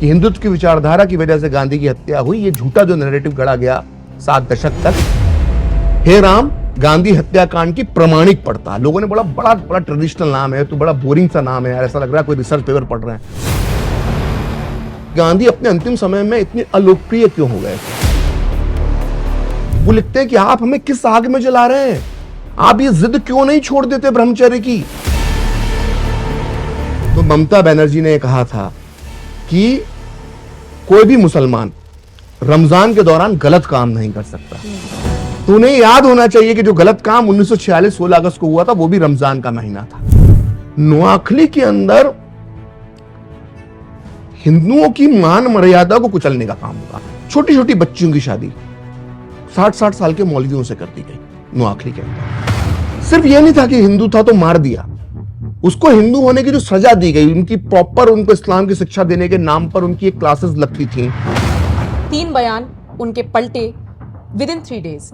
कि हिंदुत्व की विचारधारा की वजह से गांधी की हत्या हुई, ये झूठा जो नैरेटिव गढ़ा गया 7 दशक तक, हे राम गांधी हत्याकांड की प्रमाणिक पड़ता। लोगों ने बड़ा बड़ा बड़ा ट्रेडिशनल नाम है, तो बड़ा बोरिंग सा नाम है यार, ऐसा लग रहा है कोई रिसर्च पेपर पढ़ रहे हैं। गांधी अपने अंतिम समय में इतने अलोकप्रिय क्यों हो गए? वो लिखते हैं कि आप हमें किस आग में जला रहे हैं, आप ये जिद क्यों नहीं छोड़ देते ब्रह्मचर्य की। तो ममता बनर्जी ने कहा था कि कोई भी मुसलमान रमजान के दौरान गलत काम नहीं कर सकता। तो उन्हें याद होना चाहिए कि जो गलत काम 1946 16 अगस्त को हुआ था वो भी रमजान का महीना था। नोआखली के अंदर हिंदुओं की मान मर्यादा को कुचलने का काम हुआ। छोटी छोटी बच्चियों की शादी 60-60 साल के मौलवियों से कर दी गई नोआखली के अंदर। सिर्फ यह नहीं था कि हिंदू था तो मार दिया, उसको हिंदू होने की जो सजा दी गई, उनकी प्रॉपर उनको इस्लाम की शिक्षा देने के नाम पर उनकी एक क्लासेस लगती थी। 3 बयान उनके पलटे विदिन 3 डेज।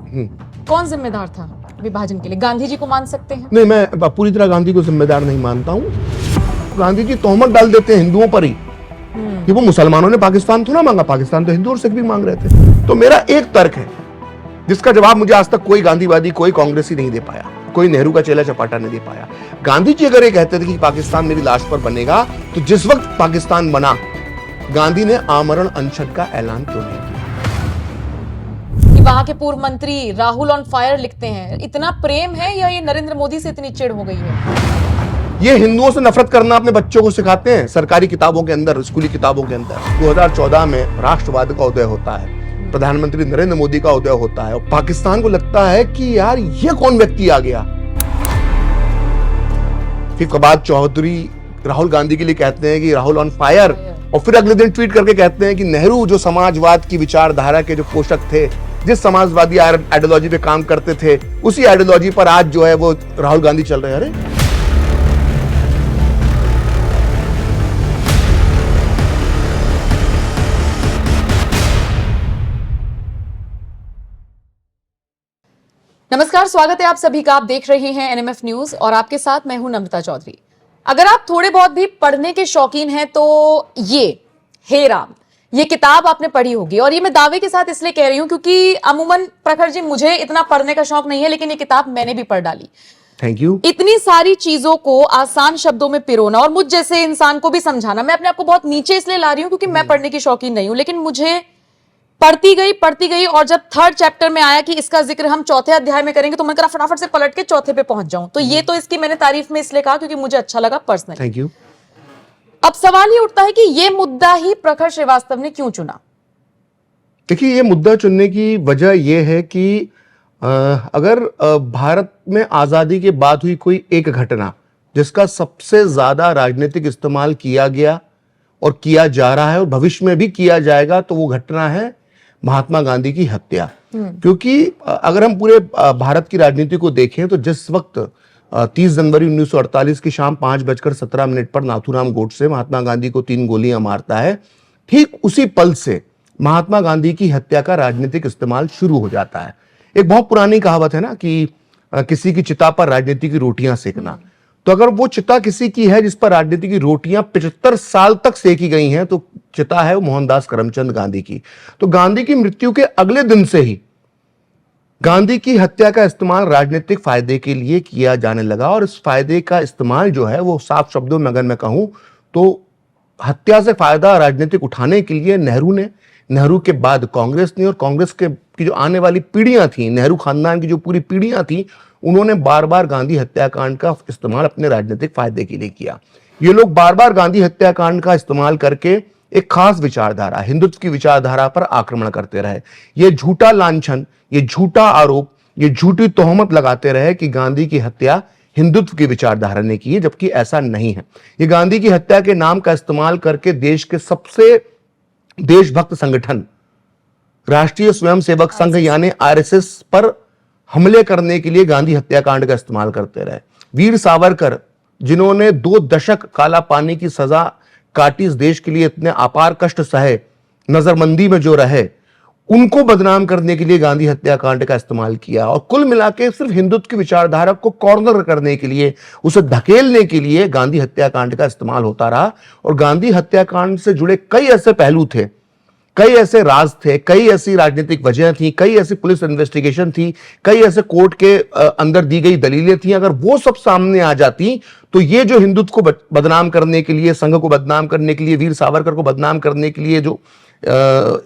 कौन जिम्मेदार था विभाजन के लिए? गांधी जी को मान सकते हैं? नहीं, मैं पूरी तरह गांधी को जिम्मेदार नहीं मानता हूं। गांधी जी तोहमत डाल देते हैं हिंदुओं पर ही कि वो मुसलमानों ने पाकिस्तान थोड़ा मांगा, पाकिस्तान तो हिंदू और सिख भी मांग रहे थे। तो मेरा एक तर्क है जिसका जवाब मुझे आज तक कोई गांधीवादी, कोई कांग्रेसी नहीं दे पाया, कोई नेहरू का चेला चपाटा नहीं दे पाया। गांधी जी अगर ये कहते थे कि पाकिस्तान मेरी लाश पर बनेगा, तो जिस वक्त पाकिस्तान बना, गांधी ने आमरण अनशन का ऐलान क्यों नहीं किया? कि वहां के पूर्व मंत्री राहुल ऑन फायर लिखते हैं, इतना प्रेम है या ये नरेंद्र मोदी से इतनी चिढ़ हो गई है? ये हिंदुओं से नफरत करना अपने बच्चों को सिखाते हैं सरकारी किताबों के अंदर, स्कूली किताबों के अंदर। 2014 में राष्ट्रवाद का उदय होता है, प्रधानमंत्री नरेंद्र मोदी का उदय होता है, और पाकिस्तान को लगता है कि यार ये कौन व्यक्ति आ गया। फिर फवाद चौधरी राहुल गांधी के लिए कहते हैं कि राहुल ऑन फायर, और फिर अगले दिन ट्वीट करके कहते हैं कि नेहरू जो समाजवाद की विचारधारा के जो पोषक थे, जिस समाजवादी आइडियोलॉजी पे काम करते थे, उसी आइडियोलॉजी पर आज जो है वो राहुल गांधी चल रहे हैं। अरे नमस्कार, स्वागत है आप सभी का। आप देख रहे हैं एनएमएफ न्यूज और आपके साथ मैं हूं नम्रता चौधरी। अगर आप थोड़े बहुत भी पढ़ने के शौकीन हैं तो ये हे राम, ये किताब आपने पढ़ी होगी। और ये मैं दावे के साथ इसलिए कह रही हूं क्योंकि अमूमन प्रखर जी मुझे इतना पढ़ने का शौक नहीं है, लेकिन ये किताब मैंने भी पढ़ डाली। Thank you. इतनी सारी चीजों को आसान शब्दों में पिरोना और मुझ जैसे इंसान को भी समझाना, मैं अपने आप को बहुत नीचे इसलिए ला रही हूं क्योंकि मैं पढ़ने की शौकीन नहीं हूं, लेकिन मुझे पढ़ती गई और जब 3rd चैप्टर में आया कि इसका जिक्र हम 4थे अध्याय में करेंगे, तो मैं कहा फटाफट से पलट के 4थे पे पहुंच जाऊं। तो ये तो इसकी मैंने तारीफ में इसलिए कहा क्योंकि मुझे अच्छा लगा पर्सनली। Thank you. अब सवाल ये उठता है कि ये मुद्दा ही प्रखर श्रीवास्तव ने क्यों चुना? देखिए, ये मुद्दा चुनने की वजह यह है कि अगर भारत में आजादी के बाद हुई कोई एक घटना जिसका सबसे ज्यादा राजनीतिक इस्तेमाल किया गया और किया जा रहा है और भविष्य में भी किया जाएगा, तो वो घटना है महात्मा गांधी की हत्या। क्योंकि अगर हम पूरे भारत की राजनीति को देखें तो जिस वक्त 30 जनवरी 1948 की शाम 5:17 पर नाथूराम गोडसे महात्मा गांधी को 3 गोलियां मारता है, ठीक उसी पल से महात्मा गांधी की हत्या का राजनीतिक इस्तेमाल शुरू हो जाता है। एक बहुत पुरानी कहावत है ना कि किसी की चिता पर राजनीति की रोटियां सेकना। तो अगर वो चिता किसी की है जिस पर राजनीति की रोटियां 75 साल तक सेकी गई हैं, तो चिता है वो मोहनदास करमचंद गांधी की। तो गांधी की मृत्यु के अगले दिन से ही गांधी की हत्या का इस्तेमाल राजनीतिक फायदे के लिए किया जाने लगा। और इस फायदे का इस्तेमाल जो है वो साफ शब्दों में अगर मैं कहूं तो हत्या से फायदा राजनीतिक उठाने के लिए नेहरू ने, नेहरू के बाद कांग्रेस ने, और कांग्रेस के की जो आने वाली पीढ़ियां थी, नेहरू खानदान की जो पूरी पीढ़ियां थी, उन्होंने बार बार गांधी हत्याकांड का इस्तेमाल अपने राजनीतिक फायदे के लिए किया। ये लोग बार बार गांधी हत्याकांड का इस्तेमाल करके एक खास विचारधारा, हिंदुत्व की विचारधारा पर आक्रमण करते रहे। ये झूठा लांछन, ये झूठा आरोप, ये झूठी तोहमत लगाते रहे कि गांधी की हत्या हिंदुत्व की विचारधारा ने की है, जबकि ऐसा नहीं है। ये गांधी की हत्या के नाम का इस्तेमाल करके देश के सबसे देशभक्त संगठन राष्ट्रीय स्वयंसेवक संघ यानी आरएसएस पर हमले करने के लिए गांधी हत्याकांड का इस्तेमाल करते रहे। वीर सावरकर, जिन्होंने 2 दशक काला पानी की सजा काटी, इस देश के लिए इतने अपार कष्ट सहे, नजरबंदी में जो रहे, उनको बदनाम करने के लिए गांधी हत्याकांड का इस्तेमाल किया, और कुल मिला के सिर्फ हिंदुत्व की विचारधारा को कॉर्नर करने के लिए, उसे धकेलने के लिए गांधी हत्याकांड का इस्तेमाल होता रहा। और गांधी हत्याकांड से जुड़े कई ऐसे पहलू थे, कई ऐसे राज थे, कई ऐसी राजनीतिक वजह थी, कई ऐसी पुलिस इन्वेस्टिगेशन थी, कई ऐसे कोर्ट के अंदर दी गई दलीलें थी। अगर वो सब सामने आ जाती तो ये जो हिंदुत्व को बदनाम करने के लिए, संघ को बदनाम करने के लिए, वीर सावरकर को बदनाम करने के लिए जो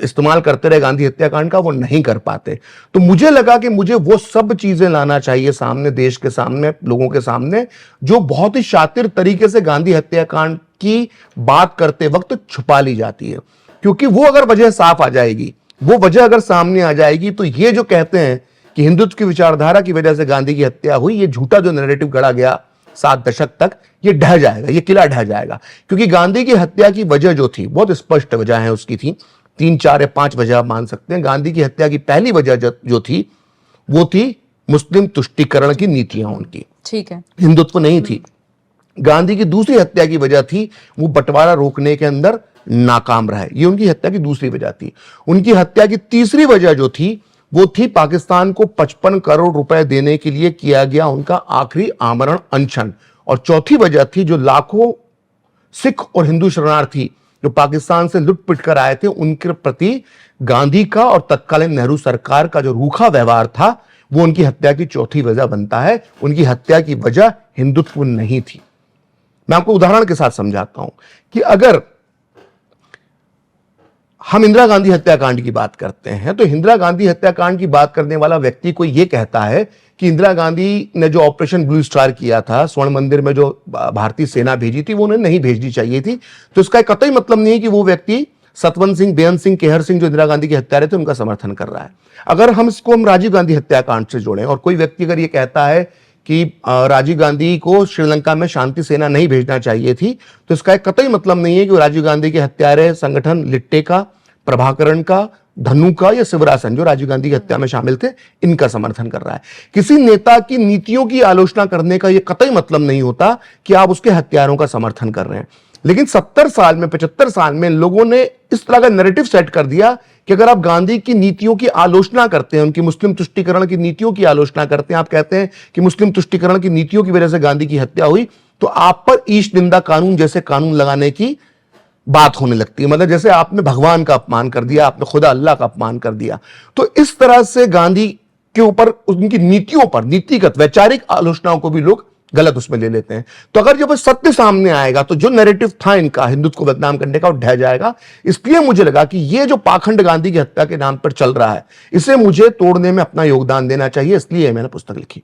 इस्तेमाल करते रहे गांधी हत्याकांड का, वो नहीं कर पाते। तो मुझे लगा कि मुझे वो सब चीजें लाना चाहिए सामने, देश के सामने, लोगों के सामने, जो बहुत ही शातिर तरीके से गांधी हत्याकांड की बात करते वक्त छुपा ली जाती है। क्योंकि वो अगर वजह साफ आ जाएगी, वो वजह अगर सामने आ जाएगी, तो ये जो कहते हैं कि हिंदुत्व की विचारधारा की वजह से गांधी की हत्या हुई, ये झूठा जो नैरेटिव गढ़ा गया 7 दशक तक, ये ढह जाएगा, ये किला ढह जाएगा। क्योंकि गांधी की हत्या की वजह जो थी, बहुत स्पष्ट वजह है उसकी थी, 3, 4 या 5 वजह आप मान सकते हैं। गांधी की हत्या की पहली वजह जो थी, वो थी मुस्लिम तुष्टीकरण की नीतियां उनकी, ठीक है, हिंदुत्व नहीं थी। गांधी की दूसरी हत्या की वजह थी, वो बंटवारा रोकने के अंदर नाकाम रहे, ये उनकी हत्या की दूसरी वजह थी। उनकी हत्या की तीसरी वजह जो थी, वो थी पाकिस्तान को 55 करोड़ रुपए देने के लिए किया गया उनका आखिरी आमरण अनशन। और चौथी वजह थी जो लाखों सिख और हिंदू शरणार्थी जो पाकिस्तान से लुट पिट कर आए थे, उनके प्रति गांधी का और तत्कालीन नेहरू सरकार का जो रूखा व्यवहार था, वो उनकी हत्या की चौथी वजह बनता है। उनकी हत्या की वजह हिंदुत्व नहीं थी। मैं आपको उदाहरण के साथ समझाता हूं कि अगर हम इंदिरा गांधी हत्याकांड की बात करते हैं, तो इंदिरा गांधी हत्याकांड की बात करने वाला व्यक्ति कोई यह कहता है कि इंदिरा गांधी ने जो ऑपरेशन ब्लू स्टार किया था, स्वर्ण मंदिर में जो भारतीय सेना भेजी थी, वो उन्हें नहीं भेजनी चाहिए थी, तो इसका कतई मतलब नहीं है कि वो व्यक्ति सतवंत सिंह, बेअंत सिंह, केहर सिंह जो इंदिरा गांधी के हत्यारे थे, उनका समर्थन कर रहा है। अगर हम राजीव गांधी हत्याकांड से जोड़ें, और कोई व्यक्ति अगर ये कहता है कि राजीव गांधी को श्रीलंका में शांति सेना नहीं भेजना चाहिए थी, तो इसका एक कतई मतलब नहीं है कि राजीव गांधी के हत्यारे संगठन लिट्टे का, प्रभाकरण का, धनु का या शिवरासन जो राजीव गांधी की हत्या में शामिल थे, इनका समर्थन कर रहा है। किसी नेता की नीतियों की आलोचना करने का यह कतई मतलब नहीं होता कि आप उसके हत्यारों का समर्थन कर रहे हैं। लेकिन 70 साल में, 75 साल में लोगों ने इस तरह का नैरेटिव सेट कर दिया कि अगर आप गांधी की नीतियों की आलोचना करते हैं, उनकी मुस्लिम तुष्टीकरण की नीतियों की आलोचना करते हैं, आप कहते हैं कि मुस्लिम तुष्टीकरण की नीतियों की वजह से गांधी की हत्या हुई, तो आप पर ईश निंदा कानून जैसे कानून लगाने की बात होने लगती है। मतलब जैसे आपने भगवान का अपमान कर दिया, आपने खुदा अल्लाह का अपमान कर दिया। तो इस तरह से गांधी के ऊपर, उनकी नीतियों पर, नीतिगत वैचारिक आलोचनाओं को भी लोग गलत उसमें ले लेते हैं। तो अगर जब सत्य सामने आएगा, तो जो नैरेटिव था इनका हिंदुत्व को बदनाम करने का, वो ढह जाएगा। इसलिए मुझे लगा कि ये जो पाखंड गांधी की हत्या के नाम पर चल रहा है, इसे मुझे तोड़ने में अपना योगदान देना चाहिए, इसलिए मैंने पुस्तक लिखी।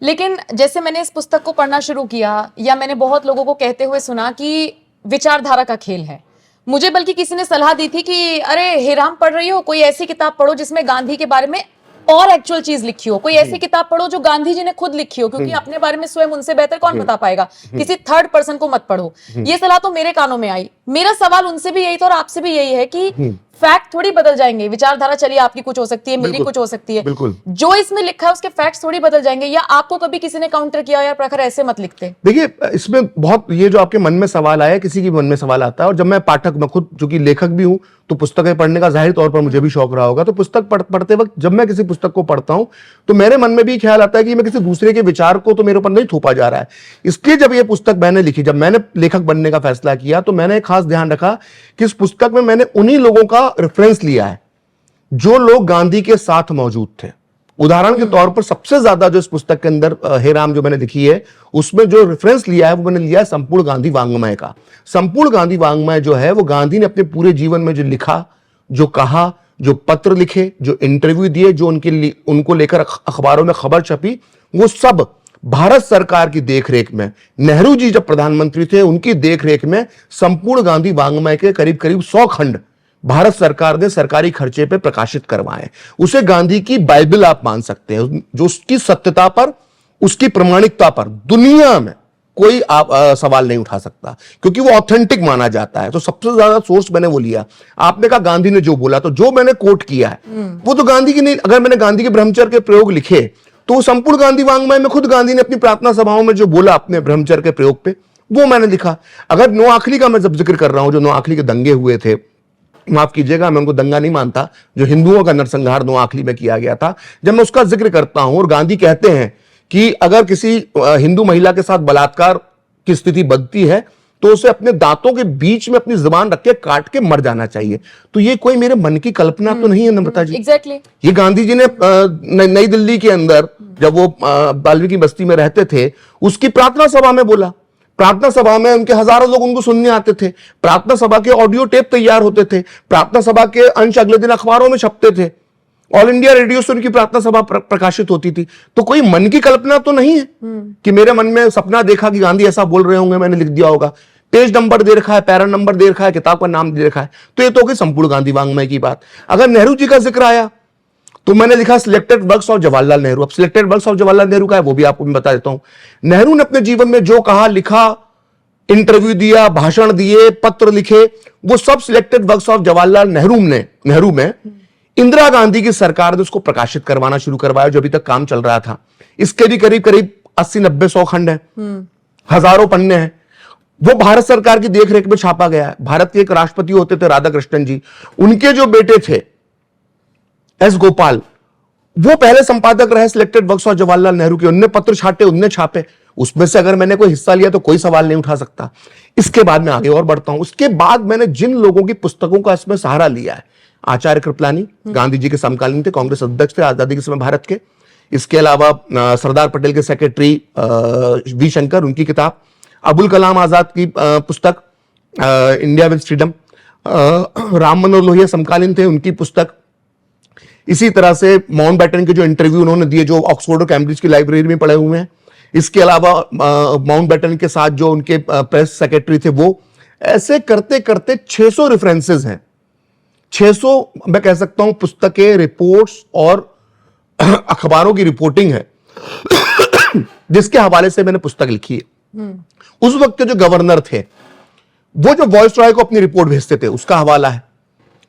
लेकिन जैसे मैंने इस पुस्तक को पढ़ना शुरू किया, या मैंने बहुत लोगों को कहते हुए सुना कि विचारधारा का खेल है, मुझे बल्कि किसी ने सलाह दी थी कि अरे हेराम पढ़ रही हो, कोई ऐसी किताब पढ़ो जिसमें गांधी के बारे में और एक्चुअल चीज लिखी हो, कोई ऐसी किताब पढ़ो जो गांधी जी ने खुद लिखी हो, क्योंकि अपने बारे में स्वयं उनसे बेहतर कौन बता पाएगा, किसी थर्ड पर्सन को मत पढ़ो। ये सलाह तो मेरे कानों में आई। मेरा सवाल उनसे भी यही था और आपसे भी यही है कि फैक्ट थोड़ी बदल जाएंगे, विचारधारा चलिए आपकी कुछ हो सकती है, मेरी कुछ हो सकती है, जो इसमें लिखा है उसके फैक्ट्स थोड़ी बदल जाएंगे। या आपको कभी किसी ने काउंटर किया, यार प्रखर ऐसे मत लिखते? देखिए, इसमें बहुत, ये जो आपके मन में सवाल आया, किसी के मन में सवाल आता है, और जब मैं पाठक, मैं खुद चूंकि लेखक भी हूं, तो पुस्तकें पढ़ने का जाहिर तौर पर मुझे भी शौक रहा होगा। तो पुस्तक पढ़ते वक्त जब मैं किसी पुस्तक को पढ़ता हूं, तो मेरे मन में भी ख्याल आता है कि मैं किसी दूसरे के विचार को तो मेरे ऊपर नहीं थोपा जा रहा है। इसलिए जब ये पुस्तक मैंने लिखी, जब मैंने लेखक बनने का फैसला किया, तो मैंने एक खास ध्यान रखा कि इस पुस्तक में मैंने उन्हीं लोगों का रेफरेंस लिया है जो लोग गांधी के साथ मौजूद थे। उदाहरण के तौर पर सबसे ज्यादा जो इस पुस्तक के अंदर हे राम जो मैंने लिखी है, उसमें जो रेफरेंस लिया है वो मैंने लिया है संपूर्ण गांधी वांग्मय का। संपूर्ण गांधी वांग्मय जो है, वो गांधी ने अपने पूरे जीवन में जो लिखा, जो कहा, जो पत्र लिखे, जो इंटरव्यू दिए, जो उनको लेकर अखबारों में खबर छपी, वो सब भारत सरकार की देखरेख में, नेहरू जी जब प्रधानमंत्री थे उनकी देखरेख में, संपूर्ण गांधी वांग्मय के करीब करीब 100 खंड भारत सरकार ने सरकारी खर्चे पे प्रकाशित करवाए। उसे गांधी की बाइबल आप मान सकते हैं, जो उसकी सत्यता पर, उसकी प्रमाणिकता पर दुनिया में कोई आप सवाल नहीं उठा सकता, क्योंकि वो ऑथेंटिक माना जाता है। तो सबसे ज्यादा सोर्स मैंने वो लिया। आपने कहा गांधी ने जो बोला, तो जो मैंने कोट किया है वो तो गांधी की नहीं। अगर मैंने गांधी के ब्रह्मचर्य के प्रयोग लिखे, तो संपूर्ण गांधी वांग्मय में खुद गांधी ने अपनी प्रार्थना सभाओं में जो बोला अपने ब्रह्मचर्य के प्रयोग पे, वो मैंने लिखा। अगर नौ आखिरी का मैं जब जिक्र कर रहा हूं, जो नौ आखिरी के दंगे हुए थे, माफ कीजिएगा, मैं उनको दंगा नहीं मानता, जो हिंदुओं का नरसंहार नोआखली में किया गया था, जब मैं उसका जिक्र करता हूं और गांधी कहते हैं कि अगर किसी हिंदू महिला के साथ बलात्कार की स्थिति बनती है तो उसे अपने दांतों के बीच में अपनी जुबान रख के काट के मर जाना चाहिए, तो ये कोई मेरे मन की कल्पना तो नहीं है नम्रता जी। एग्जैक्टली ये गांधी जी ने नई दिल्ली के अंदर जब वो वाल्मीकि बस्ती में रहते थे उसकी प्रार्थना सभा में बोला। प्रार्थना सभा में उनके हजारों लोग उनको सुनने आते थे, प्रार्थना सभा के ऑडियो टेप तैयार होते थे, प्रार्थना सभा के अंश अगले दिन अखबारों में छपते थे, ऑल इंडिया रेडियो से उनकी प्रार्थना सभा प्रकाशित होती थी। तो कोई मन की कल्पना तो नहीं है कि मेरे मन में सपना देखा कि गांधी ऐसा बोल रहे होंगे, मैंने लिख दिया होगा, पेज नंबर दे रखा है, पैरा नंबर दे रखा है, किताब का नाम दे रखा है, तो ये तो होगी संपूर्ण गांधी वांग्मय की बात। अगर नेहरू जी का जिक्र आया तो मैंने लिखा selected works of Jawaharlal Nehru. अब selected works of Jawaharlal Nehru का है वो भी आपको मैं बता देता हूं। नेहरू ने अपने जीवन में जो कहा, लिखा, इंटरव्यू दिया, भाषण दिए, पत्र लिखे, वो सब selected works of Jawaharlal Nehru में इंदिरा गांधी की सरकार ने उसको प्रकाशित करवाना शुरू करवाया, जो अभी तक काम चल रहा था। इसके भी करीब करीब 80-90-100 खंड है, हजारों पन्ने हैं। वो भारत सरकार की देखरेख में छापा गया है। भारत के एक राष्ट्रपति होते थे राधाकृष्णन जी, उनके जो बेटे थे एस गोपाल, वो पहले संपादक रहे selected works of Jawaharlal Nehru के। उनने पत्र छाटे, उनने छापे, उसमें से अगर मैंने कोई हिस्सा लिया तो कोई सवाल नहीं उठा सकता। इसके बाद मैं आगे और बढ़ता हूं। उसके बाद मैंने जिन लोगों की पुस्तकों का इसमें सहारा लिया है, आचार्य कृपलानी गांधी जी के समकालीन थे, कांग्रेस अध्यक्ष थे आजादी के समय भारत के। इसके अलावा सरदार पटेल के सेक्रेटरी वी शंकर, उनकी किताब, अबुल कलाम आजाद की पुस्तक India with freedom, Ram Manohar Lohia समकालीन थे, उनकी पुस्तक। इसी तरह से माउंटबेटन के जो इंटरव्यू उन्होंने दिए, जो ऑक्सफोर्ड और कैम्ब्रिज की लाइब्रेरी में पढ़े हुए हैं। इसके अलावा माउंटबेटन के साथ जो उनके प्रेस सेक्रेटरी थे, वो ऐसे करते करते 600 रेफरेंसेस हैं, 600 मैं कह सकता हूं पुस्तकें, रिपोर्ट्स और अखबारों की रिपोर्टिंग है जिसके हवाले से मैंने पुस्तक लिखी है। उस वक्त के जो गवर्नर थे वो जो वॉइस रॉय को अपनी रिपोर्ट भेजते थे उसका हवाला है।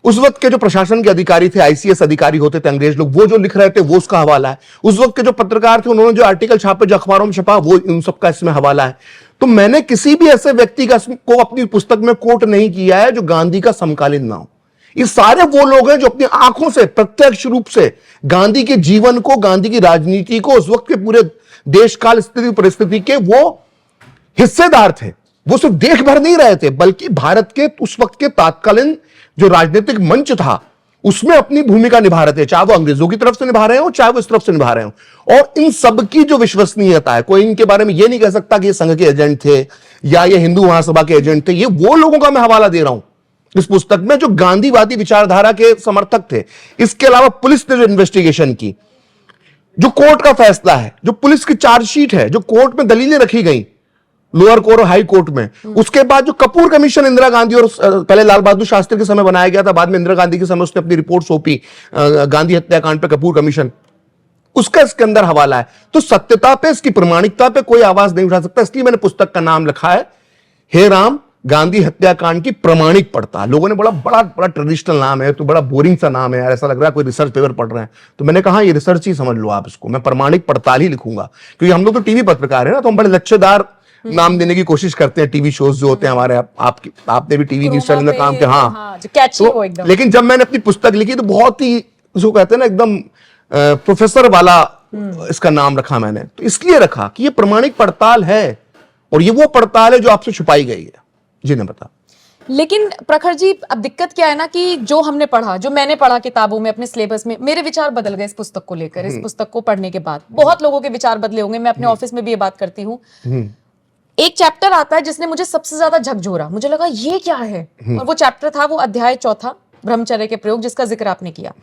उस वक्त के जो प्रशासन के अधिकारी थे, आईसीएस अधिकारी होते थे अंग्रेज लोग, वो जो लिख रहे थे वो उसका हवाला है। उस वक्त के जो पत्रकार थे उन्होंने जो आर्टिकल छापे, जो अखबारों में छपा, वो उन सबका इसमें हवाला है। तो मैंने किसी भी ऐसे व्यक्ति को अपनी पुस्तक में कोट नहीं किया है जो गांधी का समकालीन ना हो। ये सारे वो लोग हैं जो अपनी आंखों से प्रत्यक्ष रूप से गांधी के जीवन को, गांधी की राजनीति को, उस वक्त के पूरे देश काल स्थिति परिस्थिति के वो हिस्सेदार थे। वो सिर्फ देख भर नहीं रहे थे, बल्कि भारत के उस वक्त के तात्कालीन जो राजनीतिक मंच था उसमें अपनी भूमिका निभा रहे थे, चाहे वो अंग्रेजों की तरफ से निभा रहे हो, चाहे वो इस तरफ से निभा रहे हो। और इन सब की जो विश्वसनीयता है, कोई इनके बारे में ये नहीं कह सकता कि ये संघ के एजेंट थे या ये हिंदू महासभा के एजेंट थे। ये वो लोगों का मैं हवाला दे रहा हूं इस पुस्तक में जो गांधीवादी विचारधारा के समर्थक थे। इसके अलावा पुलिस ने जो इन्वेस्टिगेशन की, जो कोर्ट का फैसला है, जो पुलिस की चार्जशीट है, जो कोर्ट में दलीलें रखी गई लोअर कोर्ट और हाई कोर्ट में, उसके बाद जो कपूर कमीशन इंदिरा गांधी और पहले लाल बहादुर शास्त्री के समय बनाया गया था, बाद में इंदिरा गांधी के समय उसने अपनी रिपोर्ट सौंपी गांधी हत्याकांड पे कपूर कमीशन, उसका इसके अंदर हवाला है। तो सत्यता पे, इसकी प्रमाणिकता पे कोई आवाज नहीं उठा सकता। इसलिए मैंने पुस्तक का नाम लिखा है हे राम, गांधी हत्याकांड की प्रमाणिक पड़ताल। लोगों ने बड़ा बड़ा बड़ा ट्रेडिशनल नाम है, तो बड़ा बोरिंग सा नाम है यार, ऐसा लग रहा है कोई रिसर्च पेपर पढ़ रहे हैं। तो मैंने कहा ये रिसर्च ही समझ लो आप इसको, मैं प्रमाणिक पड़ताल ही लिखूंगा, क्योंकि हम लोग तो टीवी पत्रकार है ना, तो हम बड़े लच्छेदार नाम देने की कोशिश करते हैं। टीवी शोज जो होते हैं हमारे, आपने भी टीवी न्यूज चैनल में काम किया, हाँ, जो कैची हो एकदम। लेकिन जब मैंने अपनी पुस्तक लिखी तो बहुत ही उसको कहते हैं ना एकदम प्रोफेसर वाला इसका नाम रखा मैंने। तो इसलिए रखा कि ये प्रमाणिक पड़ताल है और ये वो पड़ताल है जो आपसे छुपाई गई है। जी ने बता। लेकिन प्रखर जी, अब दिक्कत क्या है ना कि जो हमने पढ़ा, जो मैंने पढ़ा किताबों में, अपने सिलेबस में, मेरे विचार बदल गए इस पुस्तक को लेकर। इस पुस्तक को पढ़ने के बाद बहुत लोगों के विचार बदले होंगे। मैं अपने ऑफिस में भी ये बात करती हूँ। एक चैप्टर आता है जिसने मुझे सबसे ज्यादा झकझोरा, मुझे लगा ये क्या है, और वो चैप्टर था, वो अध्याय 4 ब्रह्मचर्य के प्रयोग, जिसका जिक्र आपने किया।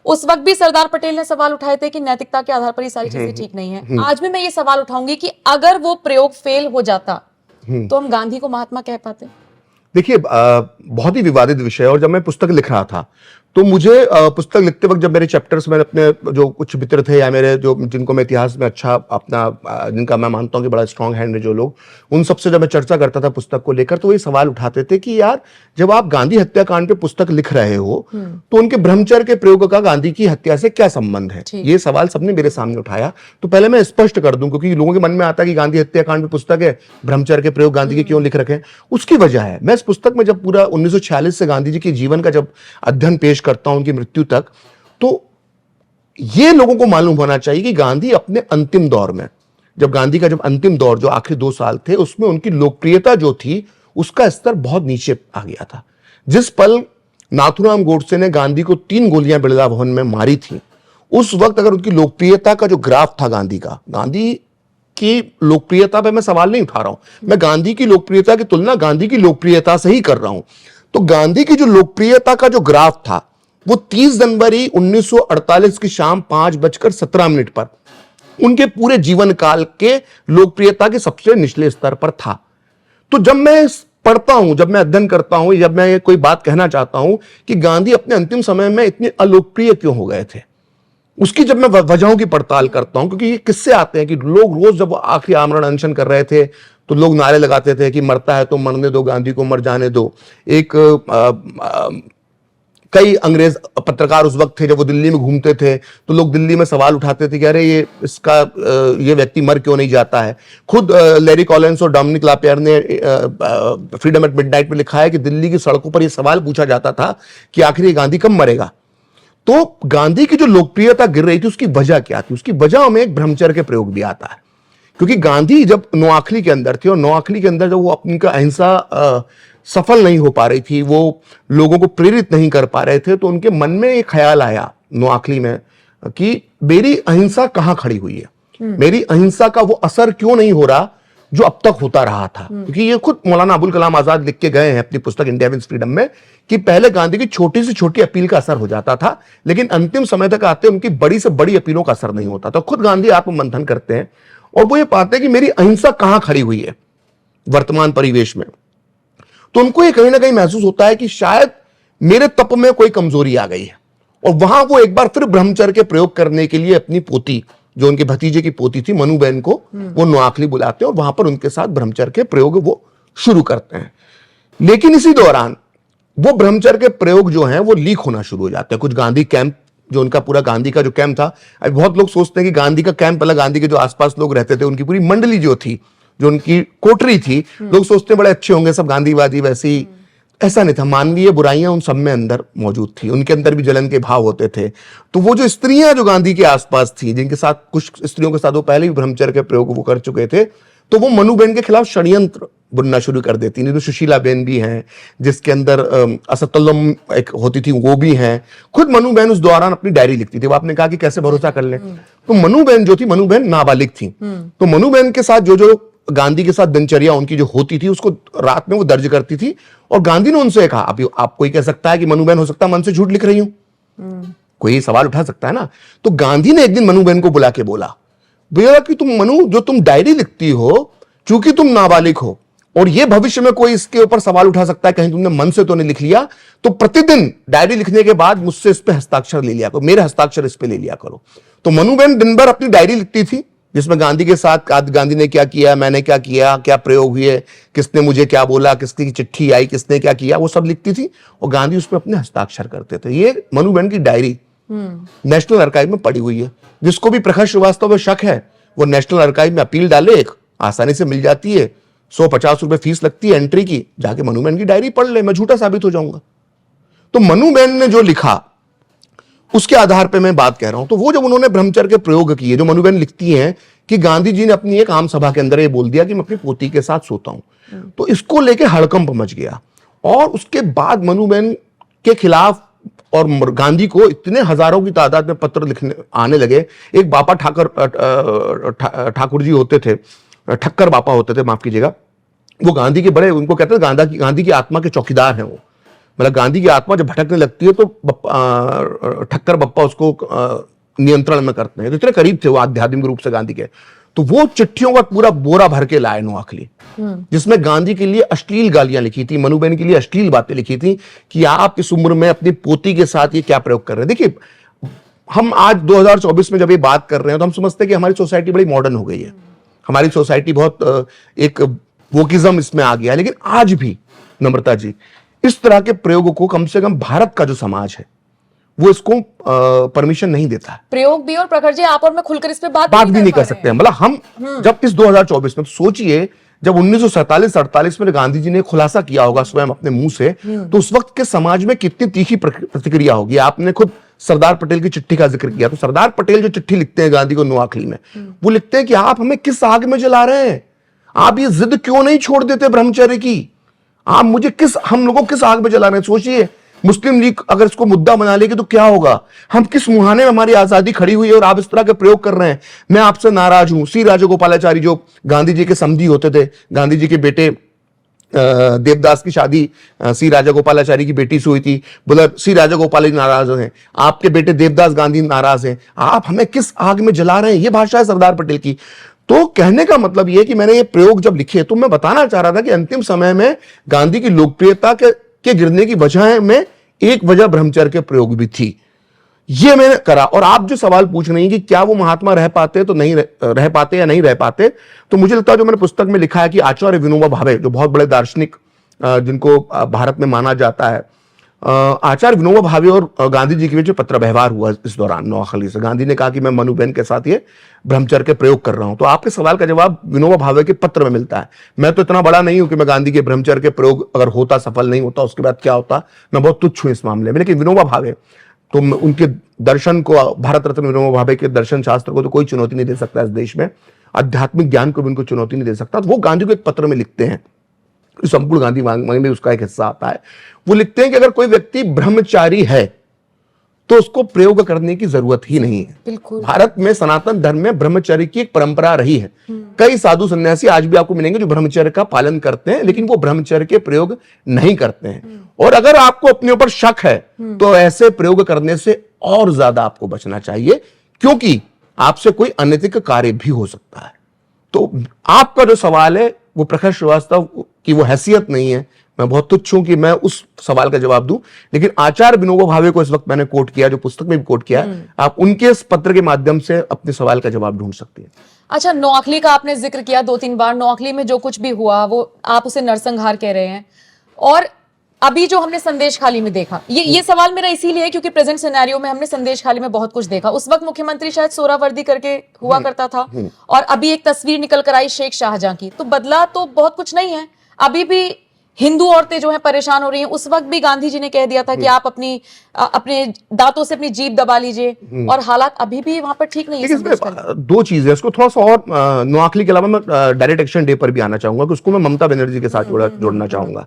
उस वक्त भी सरदार पटेल ने सवाल उठाए थे कि नैतिकता के आधार पर ये सारी चीजें ठीक नहीं है। आज भी मैं ये सवाल उठाऊंगी कि अगर वो प्रयोग फेल हो जाता तो हम गांधी को महात्मा कह पाते? देखिए, बहुत ही विवादित विषय है। और जब मैं पुस्तक लिख रहा था तो मुझे पुस्तक लिखते वक्त जब मेरे चैप्टर्स में अपने जो कुछ मित्र थे या मेरे जो जिनको मैं इतिहास में अच्छा अपना जिनका मैं मानता हूँ कि बड़ा स्ट्रांग हैंड है जो लोग, उन सबसे जब मैं चर्चा करता था पुस्तक को लेकर तो ये सवाल उठाते थे कि यार जब आप गांधी हत्याकांड पे पुस्तक लिख रहे हो तो उनके ब्रह्मचर्य के प्रयोग का गांधी की हत्या से क्या संबंध है। ये सवाल सबने मेरे सामने उठाया। तो पहले मैं स्पष्ट कर दूं, क्योंकि लोगों के मन में आता है कि गांधी हत्याकांड पे पुस्तक है, ब्रह्मचर्य के प्रयोग गांधी के क्यों लिख रखे हैं। उसकी वजह है, मैं इस पुस्तक में जब पूरा 1946 से गांधी जी के जीवन का जब अध्ययन पेश करता हूं उनकी मृत्यु तक, तो ये लोगों को मालूम होना चाहिए कि गांधी अपने अंतिम दौर में, जब गांधी का जब अंतिम दौर जो आखिरी 2 साल थे उसमें उनकी लोकप्रियता जो थी उसका स्तर बहुत नीचे आ गया था। जिस पल नाथूराम गोडसे ने गांधी को 3 गोलियां बिरला भवन में मारी थी, उस वक्त अगर उनकी लोकप्रियता का जो ग्राफ था गांधी की लोकप्रियता पे मैं सवाल नहीं उठा रहा हूं, मैं गांधी की लोकप्रियता की तुलना गांधी की लोकप्रियता से ही कर रहा हूं। तो गांधी की जो लोकप्रियता का जो ग्राफ था वो 30 जनवरी 1948 की शाम 5:17 पर उनके पूरे जीवन काल के लोकप्रियता के सबसे निचले स्तर पर था। तो जब मैं पढ़ता हूं, जब मैं अध्ययन करता हूं, जब मैं कोई बात कहना चाहता हूं कि गांधी अपने अंतिम समय में इतने अलोकप्रिय क्यों हो गए थे, उसकी जब मैं वजहों की पड़ताल करता हूं, क्योंकि ये किससे आते हैं कि लोग रोज जब आखिरी आमरण अनशन कर रहे थे तो लोग नारे लगाते थे कि मरता है तो मरने दो, गांधी को मर जाने दो। कई अंग्रेज पत्रकार उस वक्त थे जब वो दिल्ली में घूमते थे तो लोग दिल्ली में सवाल उठाते थे कि अरे ये व्यक्ति मर क्यों नहीं जाता है। खुद लैरी कॉलिंस और डोमिनिक लापेयर ने फ्रीडम एट मिडनाइट में लिखा है कि दिल्ली की सड़कों पर यह सवाल पूछा जाता था कि आखिर ये गांधी कब मरेगा। तो गांधी की जो लोकप्रियता गिर रही थी उसकी वजह क्या थी, उसकी वजह में एक ब्रह्मचर्य के प्रयोग भी आता है। क्योंकि गांधी जब नोआखली के अंदर थे और नोआखली के अंदर जब वो अपनी का अहिंसा सफल नहीं हो पा रही थी, वो लोगों को प्रेरित नहीं कर पा रहे थे, तो उनके मन में एक ख्याल आया नोआखली में कि मेरी अहिंसा कहां खड़ी हुई है, मेरी अहिंसा का वो असर क्यों नहीं हो रहा जो अब तक होता रहा था। क्योंकि ये खुद मौलाना अबुल कलाम आजाद लिख के गए हैं अपनी पुस्तक इंडिया विंस फ्रीडम में कि पहले गांधी की छोटी से छोटी अपील का असर हो जाता था, लेकिन अंतिम समय तक आते उनकी बड़ी से बड़ी अपीलों का असर नहीं होता था। खुद गांधी आत्ममंथन करते हैं और वो ये पाते हैं कि मेरी अहिंसा कहां खड़ी हुई है वर्तमान परिवेश में। तो उनको ये कहीं ना कहीं महसूस होता है कि शायद मेरे तप में कोई कमजोरी आ गई है, और वहां वो एक बार फिर ब्रह्मचर्य के प्रयोग करने के लिए अपनी पोती, जो उनके भतीजे की पोती थी मनुबेन को, वो नोआखली बुलाते हैं और वहां पर उनके साथ ब्रह्मचर्य के प्रयोग वो शुरू करते हैं। लेकिन इसी दौरान वो ब्रह्मचर्य के प्रयोग जो हैं वो लीक होना शुरू हो जाते हैं। कुछ गांधी कैंप, जो उनका पूरा गांधी का जो कैंप था, बहुत लोग सोचते हैं कि गांधी का कैंप अलग, गांधी के जो आसपास लोग रहते थे उनकी पूरी मंडली जो थी, जो उनकी कोठरी थी, लोग सोचते बड़े अच्छे होंगे सब गांधीवादी, वैसे ही ऐसा नहीं था। मानवीय बुराइयां उन सब में अंदर मौजूद थी, उनके अंदर भी जलन के भाव होते थे। तो वो जो स्त्रियां जो गांधी के आसपास थी, जिनके साथ कुछ स्त्रियों के साथ वो पहले भी ब्रह्मचर्य के प्रयोग वो कर चुके थे, तो वो मनुबेन के खिलाफ षड्यंत्र बुनना शुरू कर देती। नहीं तो सुशीला बेन भी हैं जिसके अंदर असतुल्लम एक होती थी, वो भी हैं। खुद मनुबेन उस दौरान अपनी डायरी लिखती थी। वो आपने कहा कि कैसे भरोसा कर लें, तो मनुबेन जो थी, मनुबेन नाबालिग थी, तो मनुबेन के साथ जो गांधी के साथ दिनचर्या उनकी जो होती थी उसको रात में वो दर्ज करती थी। और गांधी ने उनसे कहा, अभी आप कोई कह सकता है कि मनुबेन हो सकता है मन से झूठ लिख रही हूं, कोई सवाल उठा सकता है ना। तो गांधी ने एक दिन मनुबेन को बुला के बोला, भैया कि तुम मनु, जो तुम डायरी लिखती हो, चूंकि तुम नाबालिग हो और ये भविष्य में कोई इसके ऊपर सवाल उठा सकता है कहीं तुमने मन से तो नहीं लिख लिया, तो प्रतिदिन डायरी लिखने के बाद मुझसे इस पे हस्ताक्षर ले लिया करो, मेरे हस्ताक्षर इस पे ले लिया करो। तो मनुबेन दिन भर अपनी डायरी लिखती थी जिसमें गांधी के साथ गांधी ने क्या किया, मैंने क्या किया, क्या प्रयोग हुए, किसने मुझे क्या बोला, किसकी चिट्ठी आई, किसने क्या किया, वो सब लिखती थी और गांधी उस पर अपने हस्ताक्षर करते थे। ये मनुबेन की डायरी नेशनल आर्काइव में पड़ी हुई है। जिसको भी प्रखर श्रीवास्तव में शक है वो नेशनल आर्काइव में अपील डाले, एक आसानी से मिल जाती है, 150 रुपए फीस लगती है एंट्री की, जाके मनुबेन की डायरी पढ़ ले, मैं झूठा साबित हो जाऊंगा। तो मनुबेन ने जो लिखा उसके आधार पे मैं बात कह रहा हूं। तो वो जब उन्होंने ब्रह्मचर्य के प्रयोग किए, जो मनुबेन लिखती हैं कि गांधी जी ने अपनी एक आम सभा के अंदर ये बोल दिया कि मैं अपनी पोती के साथ सोता हूं, तो इसको लेके हड़कंप मच गया। और उसके बाद मनुबेन के खिलाफ और गांधी को इतने हजारों की तादाद में पत्र लिखने आने लगे। एक बापा ठाकुर जी होते थे, ठक्कर बापा होते थे, माफ कीजिएगा, वो गांधी के बड़े, उनको कहते हैं गांधी की आत्मा के चौकीदार हैं वो। मतलब गांधी की आत्मा जब भटकने लगती है तो ठक्कर बप्पा उसको नियंत्रण में करते हैं। तो इतने करीब थे वो आध्यात्मिक रूप से गांधी के। तो वो चिट्ठियों का पूरा बोरा भर के लाए नोआखली, जिसमें गांधी के लिए अश्लील गालियां लिखी थी, मनुबेन के लिए अश्लील बातें लिखी थी कि आप इस उम्र में अपनी पोती के साथ ये क्या प्रयोग कर रहे हैं। देखिए, हम आज 2024 में जब ये बात कर रहे हैं तो हम समझते हैं कि हमारी सोसाइटी बड़ी मॉडर्न हो गई है, हमारी सोसाइटी बहुत एक वोकिज्म इसमें आ गया है। लेकिन आज भी नम्रता जी, इस तरह के प्रयोग को कम से कम भारत का जो समाज है वो इसको परमिशन नहीं देता है। प्रयोग भी, और प्रखर जी आप और मैं खुलकर इस पे बात भी नहीं कर सकते हैं। मतलब हम जब इस 2024 में, सोचिए जब 1947-48 में गांधी जी ने खुलासा किया होगा स्वयं अपने मुंह से, तो उस वक्त के समाज में कितनी तीखी प्रतिक्रिया होगी। आपने खुद सरदार पटेल की चिट्ठी का जिक्र किया, तो सरदार पटेल जो चिट्ठी लिखते हैं गांधी को नोआखली में, वो लिखते हैं कि आप हमें किस आग में जला रहे हैं, आप ये जिद क्यों नहीं छोड़ देते ब्रह्मचर्य की, आप मुझे हम लोगों किस आग में जला रहे हैं। सोचिए, मुस्लिम लीग अगर इसको मुद्दा बना लेगी तो क्या होगा, हम किस मुहाने में हमारी आजादी खड़ी हुई है और आप इस तरह के प्रयोग कर रहे हैं। मैं आपसे नाराज हूं। सी राजगोपालाचारी जो गांधी जी के समधी होते थे, गांधी जी के बेटे देवदास की शादी सी राजगोपालाचारी की बेटी से हुई थी, बोला सी राजगोपाल नाराज हैं, आपके बेटे देवदास गांधी नाराज हैं, आप हमें किस आग में जला रहे हैं। ये भाषा है सरदार पटेल की। तो कहने का मतलब यह कि मैंने ये प्रयोग जब लिखे तो मैं बताना चाह रहा था कि अंतिम समय में गांधी की लोकप्रियता के गिरने की वजह में एक वजह ब्रह्मचर्य के प्रयोग भी थी। ये मैंने करा। और आप जो सवाल पूछ रही हैं कि क्या वो महात्मा रह पाते तो नहीं रह पाते या नहीं रह पाते, तो मुझे लगता है जो मैंने पुस्तक में लिखा है कि आचार्य विनोबा भावे, जो बहुत बड़े दार्शनिक जिनको भारत में माना जाता है, आचार्य विनोबा भावे और गांधी जी के बीच पत्र व्यवहार हुआ इस दौरान नोआखली से। गांधी ने कहा कि मैं मनुबेन के साथ ये ब्रह्मचर्य के प्रयोग कर रहा हूं। तो आपके सवाल का जवाब विनोबा भावे के पत्र में मिलता है। मैं तो इतना बड़ा नहीं हूं कि मैं गांधी के ब्रह्मचर्य के प्रयोग अगर होता, सफल नहीं होता, उसके बाद क्या होता, मैं बहुत तुच्छ हूं इस मामले में। लेकिन विनोबा भावे, तो उनके दर्शन को, भारत रत्न विनोबा भावे के दर्शन शास्त्र को तो कोई चुनौती नहीं दे सकता इस देश में, आध्यात्मिक ज्ञान को भी उनको चुनौती नहीं दे सकता। तो वो गांधी को एक पत्र में लिखते हैं, संपूर्ण गांधी वांग में उसका एक हिस्सा आता है। वो लिखते हैं कि अगर कोई व्यक्ति ब्रह्मचारी है तो उसको प्रयोग करने की जरूरत ही नहीं है। बिल्कुल। भारत में सनातन धर्म में ब्रह्मचर्य की एक परंपरा रही है। कई साधु सन्यासी आज भी आपको मिलेंगे जो ब्रह्मचर्य का पालन करते हैं, लेकिन वो ब्रह्मचर्य के प्रयोग नहीं करते हैं। और अगर आपको अपने ऊपर शक है तो ऐसे प्रयोग करने से और ज्यादा आपको बचना चाहिए, क्योंकि आपसे कोई अनैतिक कार्य भी हो सकता है। तो आपका जो सवाल है वो प्रखर श्रीवास्तव की वो हैसियत नहीं है, मैं बहुत तुच्छ हूं कि मैं उस सवाल का जवाब दूं। लेकिन आचार्य विनोबा भावे को इस वक्त मैंने कोट किया, जो पुस्तक में भी कोट किया है, आप उनके इस पत्र के माध्यम से अपने सवाल का जवाब ढूंढ सकते हैं। अच्छा, नोआखली का आपने जिक्र किया 2-3 बार। नोआखली में जो कुछ भी हुआ वो आप उसे नरसंहार कह रहे हैं, और अभी जो हमने संदेश खाली में देखा, ये सवाल मेरा इसीलिए है क्योंकि प्रेजेंट सिनेरियो में हमने संदेश खाली में बहुत कुछ देखा। उस वक्त मुख्यमंत्री शायद सोहरावर्दी करके हुआ करता था, और अभी एक तस्वीर निकल कर आई शेख शाहजहां की। तो बदला तो बहुत कुछ नहीं है, अभी भी हिंदू औरतें जो हैं परेशान हो रही हैं। उस वक्त भी गांधी जी ने कह दिया था कि आप अपने दांतों से अपनी जीभ दबा लीजिए, और हालात अभी भी वहां पर ठीक नहीं है। दो चीजें, इसको थोड़ा सा और नोआखली के अलावा मैं डायरेक्ट एक्शन डे पर भी आना चाहूंगा कि उसको मैं ममता बनर्जी के साथ जोड़ना चाहूंगा।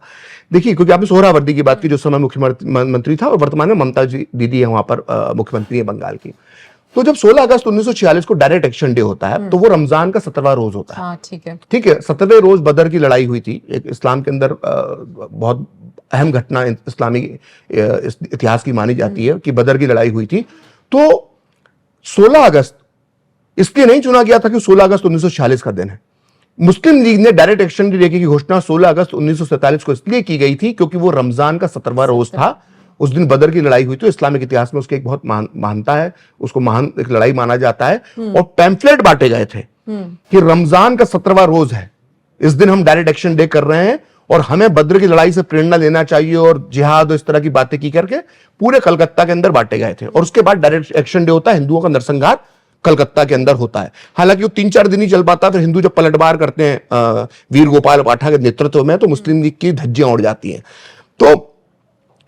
देखिए, क्योंकि आपने सोहरावर्दी की बात की, जो समय मुख्यमंत्री था, और वर्तमान में ममता जी दीदी है वहां पर मुख्यमंत्री है बंगाल की। तो जब 16 अगस्त 1946 को डायरेक्ट एक्शन डे होता है, तो वो रमजान का 17वां रोज होता है। हाँ, ठीक है। 17वें रोज बदर की लड़ाई हुई थी। एक इस्लाम के अंदर बहुत अहम घटना इस्लामी इतिहास की मानी जाती है कि बदर की लड़ाई हुई थी। तो 16 अगस्त इसलिए नहीं चुना गया था कि 16 अगस्त 1946 का दिन है। मुस्लिम लीग ने डायरेक्ट एक्शन डे की घोषणा 16 अगस्त 1947 को इसलिए की गई थी क्योंकि वो रमजान का 17वां रोज था। उस दिन बदर की लड़ाई हुई। तो इस्लामिक इतिहास में उसकी एक बहुत महानता है, उसको महान एक लड़ाई माना जाता है। और पैम्फलेट बांटे गए थे कि रमजान का 17वां रोज है, इस दिन हम डायरेक्ट एक्शन डे कर रहे हैं और हमें बद्र की लड़ाई से प्रेरणा लेना चाहिए, और जिहाद और इस तरह की बातें की करके पूरे कलकत्ता के अंदर बांटे गए थे। और उसके बाद डायरेक्ट एक्शन डे होता है, हिंदुओं का नरसंहार कलकत्ता के अंदर होता है। हालांकि वो 3-4 दिन ही चल पाता, फिर हिंदू जब पलटवार करते हैं वीर गोपाल पाठा के नेतृत्व में, तो मुस्लिम लीग की धज्जियां उड़ जाती हैं। तो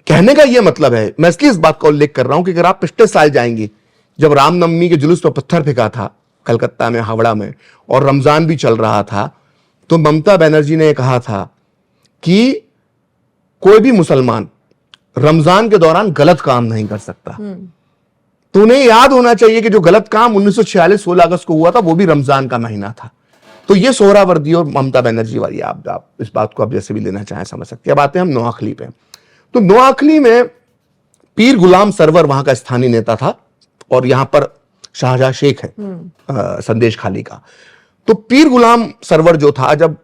कहने का यह मतलब है, मैं इसलिए इस बात का उल्लेख कर रहा हूं कि अगर आप पिछले साल जाएंगे जब रामनवमी के जुलूस पर पत्थर फेंका था कलकत्ता में, हावड़ा में, और रमजान भी चल रहा था, तो ममता बनर्जी ने कहा था कि कोई भी मुसलमान रमजान के दौरान गलत काम नहीं कर सकता। तो उन्हें याद होना चाहिए कि जो गलत काम 1946 16 अगस्त को हुआ था वो भी रमजान का महीना था। तो ये सोहरावर्दी और ममता बनर्जी वाली आप इस बात को आप जैसे भी लेना चाहें समझ सकते हैं। अब आते हैं हम नोआखली पे। तो नोआखली में पीर गुलाम सरवर वहां का स्थानीय नेता था, और यहां पर शाहजहां शेख है संदेश खाली का। तो पीर गुलाम सरवर जो था, जब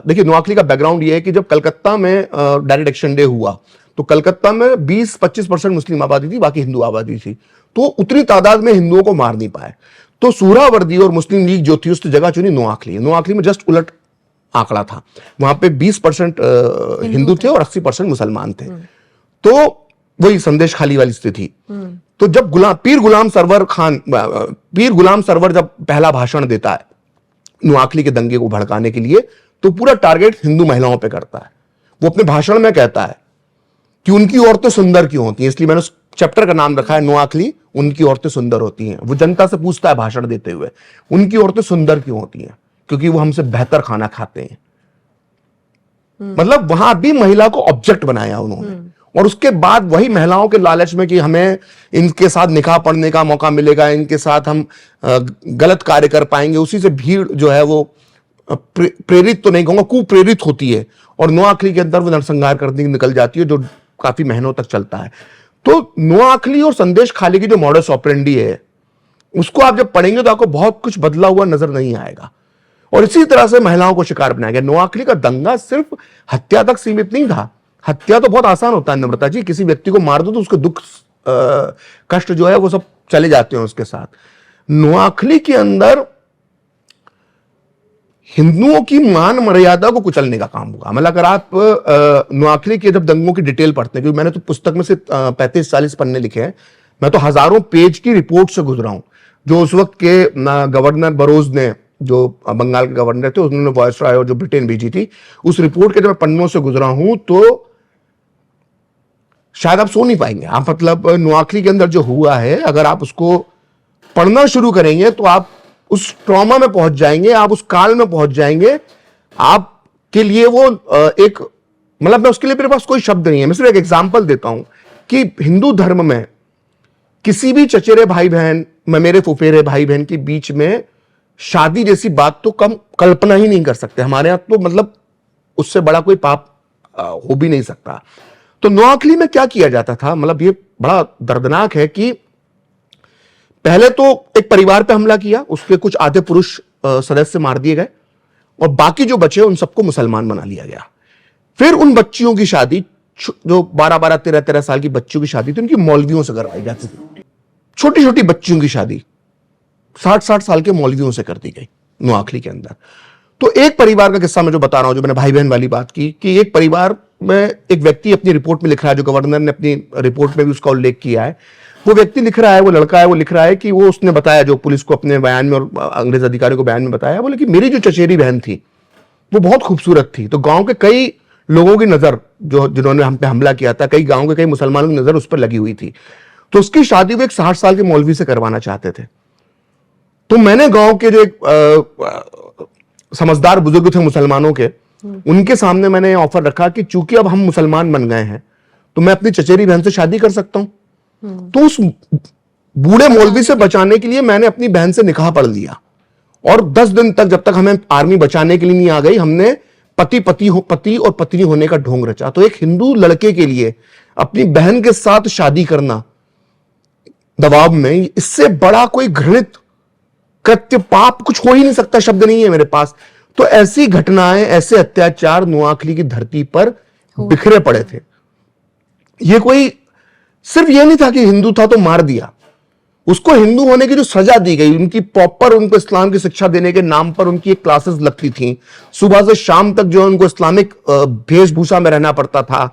देखिए नोआखली का बैकग्राउंड ये है कि जब कलकत्ता में डायरेक्ट एक्शन डे हुआ तो कलकत्ता में 20-25% मुस्लिम आबादी थी, बाकी हिंदू आबादी थी। तो उतनी तादाद में हिंदुओं को मार नहीं पाए, तो सुहरावर्दी और मुस्लिम लीग जो थी उस जगह चुनी नोआखली। नोआखली में जस्ट उलट आंकड़ा था, वहां पे 20% हिंदू थे और 80% मुसलमान थे। तो वही संदेश खाली वाली स्थिति। तो जब पीर गुलाम सरवर जब पहला भाषण देता है नोआखली के दंगे को भड़काने के लिए, तो पूरा टारगेट हिंदू महिलाओं पे करता है। वो अपने भाषण में कहता है कि उनकी औरतें सुंदर क्यों होती हैं, इसलिए मैंने उस चैप्टर का नाम रखा है नोआखली, उनकी औरतें सुंदर होती हैं। वो जनता से पूछता है भाषण देते हुए, उनकी औरतें सुंदर क्यों होती हैं? क्योंकि वो हमसे बेहतर खाना खाते हैं। मतलब वहां भी महिला को ऑब्जेक्ट बनाया उन्होंने। और उसके बाद वही महिलाओं के लालच में कि हमें इनके साथ निकाह पढ़ने का मौका मिलेगा, इनके साथ हम गलत कार्य कर पाएंगे, उसी से भीड़ जो है वो प्रेरित तो नहीं कहूंगा, कुप्रेरित होती है और नोआखली के अंदर वो नरसंहार करने निकल जाती है, जो काफी महीनों तक चलता है। तो नोआखली और संदेश खाली की जो मॉडस ऑपरेंडी है, उसको आप जब पढ़ेंगे तो आपको बहुत कुछ बदला हुआ नजर नहीं आएगा। और इसी तरह से महिलाओं को शिकार बनाया गया। नोआखली का दंगा सिर्फ हत्या तक सीमित नहीं था। हत्या तो बहुत आसान होता है नम्रता जी, किसी व्यक्ति को मार दो तो उसके दुख कष्ट जो है वो सब चले जाते हैं उसके साथ। नोआखली के अंदर हिंदुओं की मान मर्यादा को कुचलने का काम हुआ। मतलब अगर आप नोआखली के जब दंगों की डिटेल पढ़ते हैं, क्योंकि मैंने तो पुस्तक में से 35-40 पन्ने लिखे हैं, मैं तो हजारों पेज की रिपोर्ट से गुजरा हूं। जो उस वक्त के गवर्नर बरोज ने, जो बंगाल के गवर्नर थे, उन्होंने वायसराय और जो ब्रिटेन भेजी थी, उस रिपोर्ट के जब मैं पन्नों से गुजरा हूं तो शायद आप सो नहीं पाएंगे। आप मतलब नोआखली के अंदर जो हुआ है, अगर आप उसको पढ़ना शुरू करेंगे तो आप उस ट्रॉमा में पहुंच जाएंगे, आप उस काल में पहुंच जाएंगे। आपके लिए वो एक मतलब मैं उसके लिए मेरे पास कोई शब्द नहीं है। मैं सिर्फ एक एग्जांपल देता हूं कि हिंदू धर्म में किसी भी चचेरे भाई बहन में, मेरे फुफेरे भाई बहन के बीच में शादी जैसी बात तो कम कल्पना ही नहीं कर सकते। हमारे यहां तो मतलब उससे बड़ा कोई पाप हो भी नहीं सकता। तो नोआखली में क्या किया जाता था, मतलब ये बड़ा दर्दनाक है कि पहले तो एक परिवार पे हमला किया, उसके कुछ आधे पुरुष सदस्य मार दिए गए और बाकी जो बचे उन सबको मुसलमान बना लिया गया। फिर उन बच्चियों की शादी, जो 12-12, 13-13 साल की बच्चियों की शादी थी, उनकी मौलवियों से करवाई जाती थी। छोटी छोटी बच्चियों की शादी 60-60 साल के मौलवियों से कर दी गई नोआखली के अंदर। तो एक परिवार का किस्सा मैं जो बता रहा हूं, जो मैंने भाई बहन वाली बात की, कि एक परिवार में एक व्यक्ति अपनी रिपोर्ट में लिख रहा है, जो गवर्नर ने अपनी रिपोर्ट में भी उसका उल्लेख किया है। वो व्यक्ति लिख रहा है, वो लड़का है, वो लिख रहा है कि वो उसने बताया, जो पुलिस को अपने बयान में और अंग्रेज अधिकारियों को बयान में बताया, बोले कि मेरी जो चचेरी बहन थी वो बहुत खूबसूरत थी। तो गांव के कई लोगों की नजर, जो जिन्होंने हम पे हमला किया था, कई गांव के कई मुसलमानों की नजर उस पर लगी हुई थी। तो उसकी शादी वो एक 60 साल के मौलवी से करवाना चाहते थे। तो मैंने गांव के जो एक समझदार बुजुर्ग थे मुसलमानों के, उनके सामने मैंने ऑफर रखा कि चूंकि अब हम मुसलमान बन गए हैं तो मैं अपनी चचेरी बहन से शादी कर सकता हूं। तो उस बूढ़े मौलवी से बचाने के लिए मैंने अपनी बहन से निकाह पढ़ लिया और 10 दिन तक, जब तक हमें आर्मी बचाने के लिए नहीं आ गई, हमने पति और पत्नी होने का ढोंग रचा। तो एक हिंदू लड़के के लिए अपनी बहन के साथ शादी करना दबाव में, इससे बड़ा कोई घृणित कृत्य, पाप कुछ हो ही नहीं सकता, शब्द नहीं है मेरे पास। तो ऐसी घटनाएं, ऐसे अत्याचार नोआखली की धरती पर बिखरे पड़े थे। ये कोई सिर्फ ये नहीं था कि हिंदू था तो मार दिया, उसको हिंदू होने की जो सजा दी गई, उनकी प्रॉपर उनको इस्लाम की शिक्षा देने के नाम पर उनकी एक क्लासेस लगती थी। सुबह से शाम तक जो उनको इस्लामिक वेशभूषा में रहना पड़ता था,